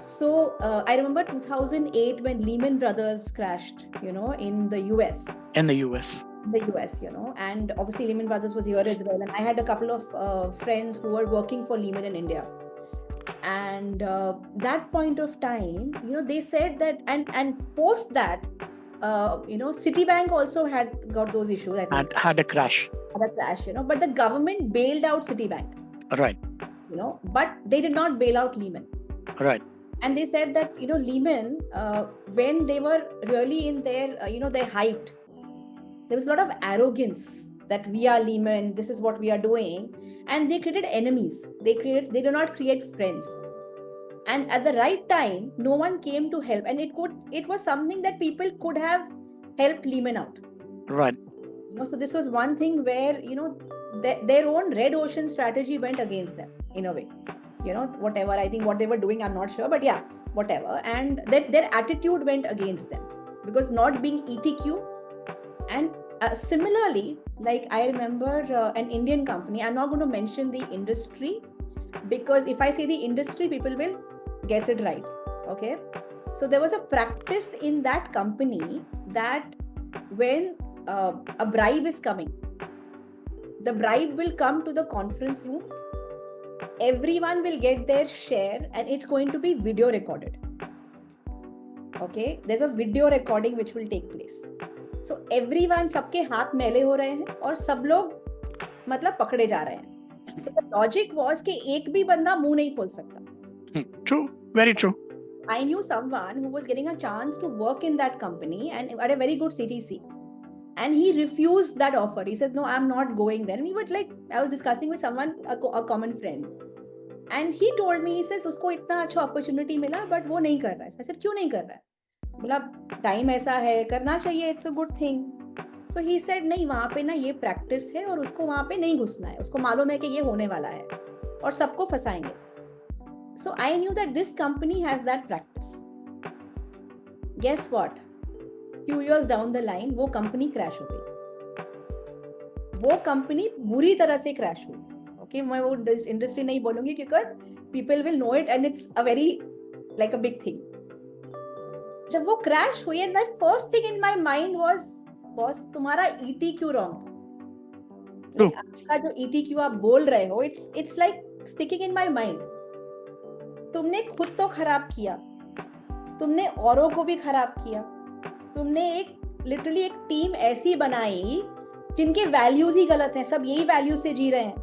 So I remember 2008 when Lehman Brothers crashed, in the US. In the US. And obviously Lehman Brothers was here as well. And I had a couple of friends who were working for Lehman in India. And that point of time, they said that, and post that, Citibank also had got those issues. I think. Had a crash. But the government bailed out Citibank. Right. But they did not bail out Lehman. Right. And they said that, Lehman, when they were really in their, their height, there was a lot of arrogance that we are Lehman, this is what we are doing. And they created enemies. They do not create friends. and at the right time, no one came to help, and it was something that people could have helped Lehman out. Right. So this was one thing where their own red ocean strategy went against them in a way. Whatever, I think what they were doing, I'm not sure, but yeah, whatever, and that their attitude went against them because not being ETQ. And similarly, like I remember an Indian company, I'm not going to mention the industry because if I say the industry, people will guess it right. Okay, so there was a practice in that company that when a bribe is coming, the bribe will come to the conference room, everyone will get their share, and it's going to be video recorded. Okay, there's a video recording which will take place. So everyone, सबके हाथ मैले हो रहे हैं और सब लोग मतलब पकड़े जा रहे हैं. So the logic was कि एक भी बंदा मुंह नहीं खोल सकता. True, very true. I knew someone who was getting a chance to work in that company and at a very good CTC. And he refused that offer. He said, no, I'm not going there. And we were like, I was discussing with someone, a common friend. And he told me, he says, उसको इतना अच्छा opportunity मिला, but वो नहीं कर रहा है. I said, क्यों नहीं कर रहा है? बोला, टाइम ऐसा है, करना चाहिए, it's a good thing. So he said, नहीं, वहाँ पे ना ये practice है और उसको वहाँ पे नहीं घुसना है. उसको मालूम है कि ये होने वाला है और सबको फंसाएंगे. So I knew that this company has that practice. Guess what? Few years down the line, वो company crash हो गई. वो company बुरी तरह से crash हुई. Okay, मैं वो industry नहीं बोलूँगी क्योंकि people will know it and it's a very like a big thing. जब वो crash हुई, and the first thing in my mind was, boss, तुम्हारा ETQ wrong था. Like, आपका जो ETQ आप बोल रहे हो, it's like sticking in my mind. तुमने खुद तो खराब किया, तुमने औरों को भी खराब किया, तुमने लिटरली एक टीम ऐसी बनाई जिनके वैल्यूज ही गलत हैं, सब यही वैल्यूज से जी रहे हैं.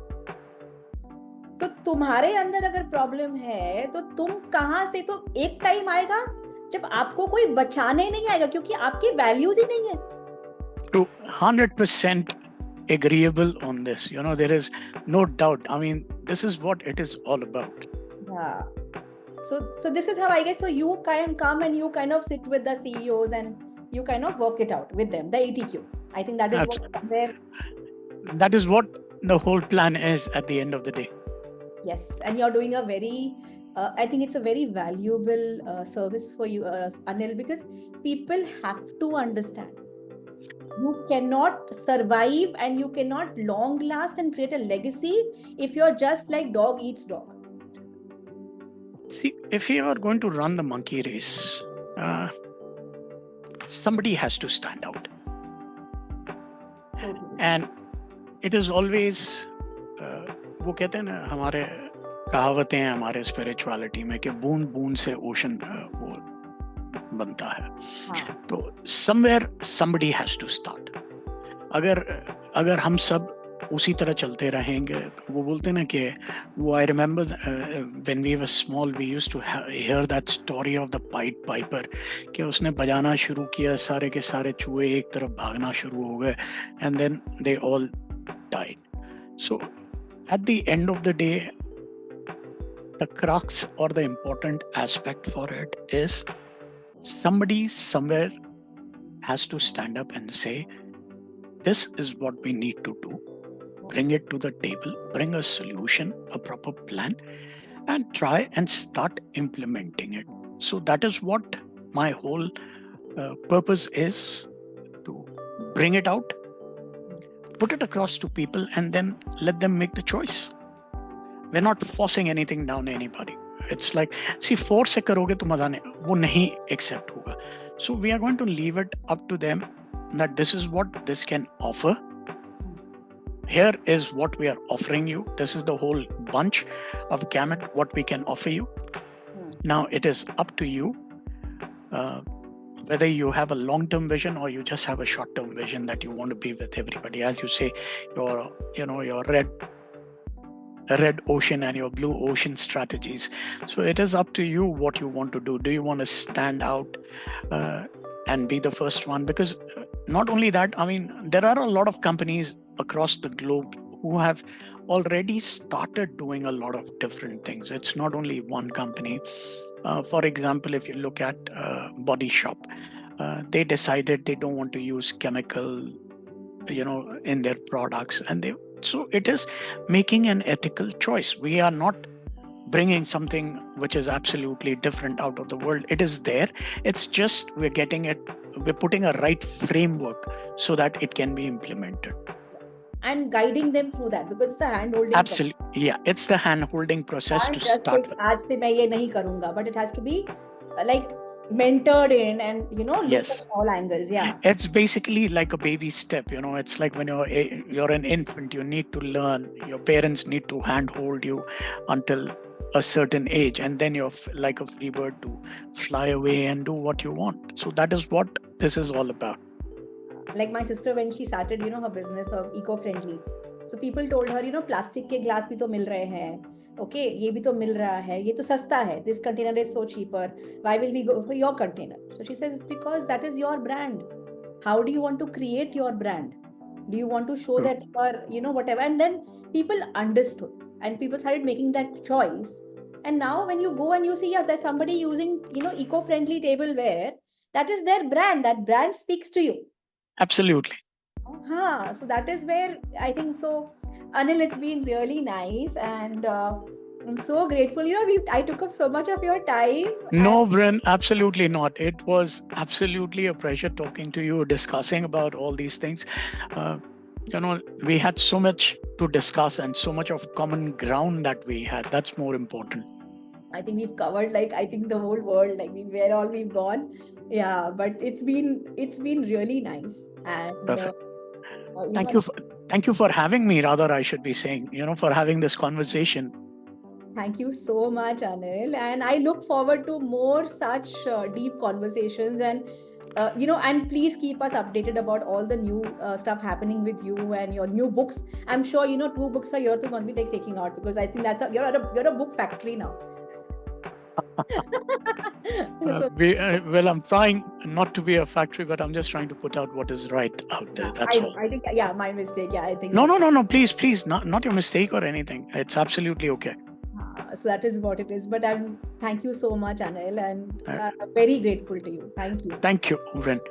तो तुम्हारे अंदर अगर प्रॉब्लम है तो तुम कहां से, तो एक टाइम आएगा जब आपको कोई बचाने नहीं आएगा क्योंकि आपकी वैल्यूज ही नहीं है. So 100% agreeable on this. There is no doubt. I mean, this is what it is all about. Yeah. So this is how I guess. So you can come and you kind of sit with the CEOs and you kind of work it out with them, the ETQ. I think that is that is what the whole plan is at the end of the day. Yes, and you're doing a very, I think it's a very valuable service for you, Anil, because people have to understand. You cannot survive and you cannot long last and create a legacy if you're just like dog eats dog. See, if you are going to run the monkey race, somebody has to stand out. And it is always, वो कहते हैं ना, हमारे कहावतें हैं हमारे spirituality में कि बूंद बूंद से ओशन वो बनता है. तो somewhere somebody has to start. अगर हम सब उसी तरह चलते रहेंगे, वो बोलते हैं ना कि वो, I remember when we were small we used to hear that story of the Pied Piper कि उसने बजाना शुरू किया, सारे के सारे चूहे एक तरफ भागना शुरू हो गए, and then they all died. So at the end of the day, the crux or the important aspect for it is somebody somewhere has to stand up and say, this is what we need to do. Bring it to the table, bring a solution, a proper plan, and try and start implementing it. So that is what my whole purpose is, to bring it out, put it across to people, and then let them make the choice. We're not forcing anything down anybody. It's like, see, force से करोगे तो मजा नहीं, वो नहीं accept होगा. So we are going to leave it up to them that this is what this can offer. Here is what we are offering you. This is the whole bunch of gamut what we can offer you. Now it is up to you whether you have a long-term vision or you just have a short-term vision that you want to be with everybody. As you say, your red ocean and your blue ocean strategies. So it is up to you what you want to do. Do you want to stand out and be the first one? Because not only that, I mean, there are a lot of companies across the globe who have already started doing a lot of different things. It's not only one company. For example, if you look at Body Shop, they decided they don't want to use chemical, in their products, and so it is making an ethical choice. We are not bringing something which is absolutely different out of the world. It is there. It's just we're putting a right framework so that it can be implemented. Yes. And guiding them through that, because it's a hand-holding Absolutely. Yeah, it's the hand-holding process to just start with. आज से मैं ये नहीं करूँगा, but it has to be like mentored in and looked Yes. at all angles. Yeah. It's basically like a baby step. It's like when you're an infant, you need to learn. Your parents need to handhold you until a certain age, and then you're like a free bird to fly away and do what you want. So that is what this is all about. Like my sister, when she started, her business of eco-friendly. So people told her, plastic के glass भी तो मिल रहे हैं. Okay, ये भी तो मिल रहा है. ये तो सस्ता है. This container is so cheaper. Why will we go for your container? So she says, it's because that is your brand. How do you want to create your brand? Do you want to show True. that you are, whatever? And then people understood and people started making that choice. And now when you go and you see, yeah, there's somebody using, eco-friendly tableware, that is their brand. That brand speaks to you. Absolutely. So that is where I think so. Anil, it's been really nice, and I'm so grateful. I took up so much of your time. No, Bryn, absolutely not. It was absolutely a pleasure talking to you, discussing about all these things. We had so much to discuss and so much of common ground that we had. That's more important. I think we've covered the whole world, where all we've gone. Yeah, but it's been really nice. And Perfect. Thank you for having me, rather I should be saying, for having this conversation. Thank you so much, Anil. And I look forward to more such deep conversations, and and please keep us updated about all the new stuff happening with you and your new books. I'm sure 2 books a year to must be taking out, because I think you're a book factory now. Well, I'm trying not to be a factory, but I'm just trying to put out what is right out there. That's all. I think, my mistake. Yeah, I think. No. Please, not your mistake or anything. It's absolutely okay. So that is what it is. But thank you so much, Anil, and I'm very grateful to you. Thank you. Thank you, Brent.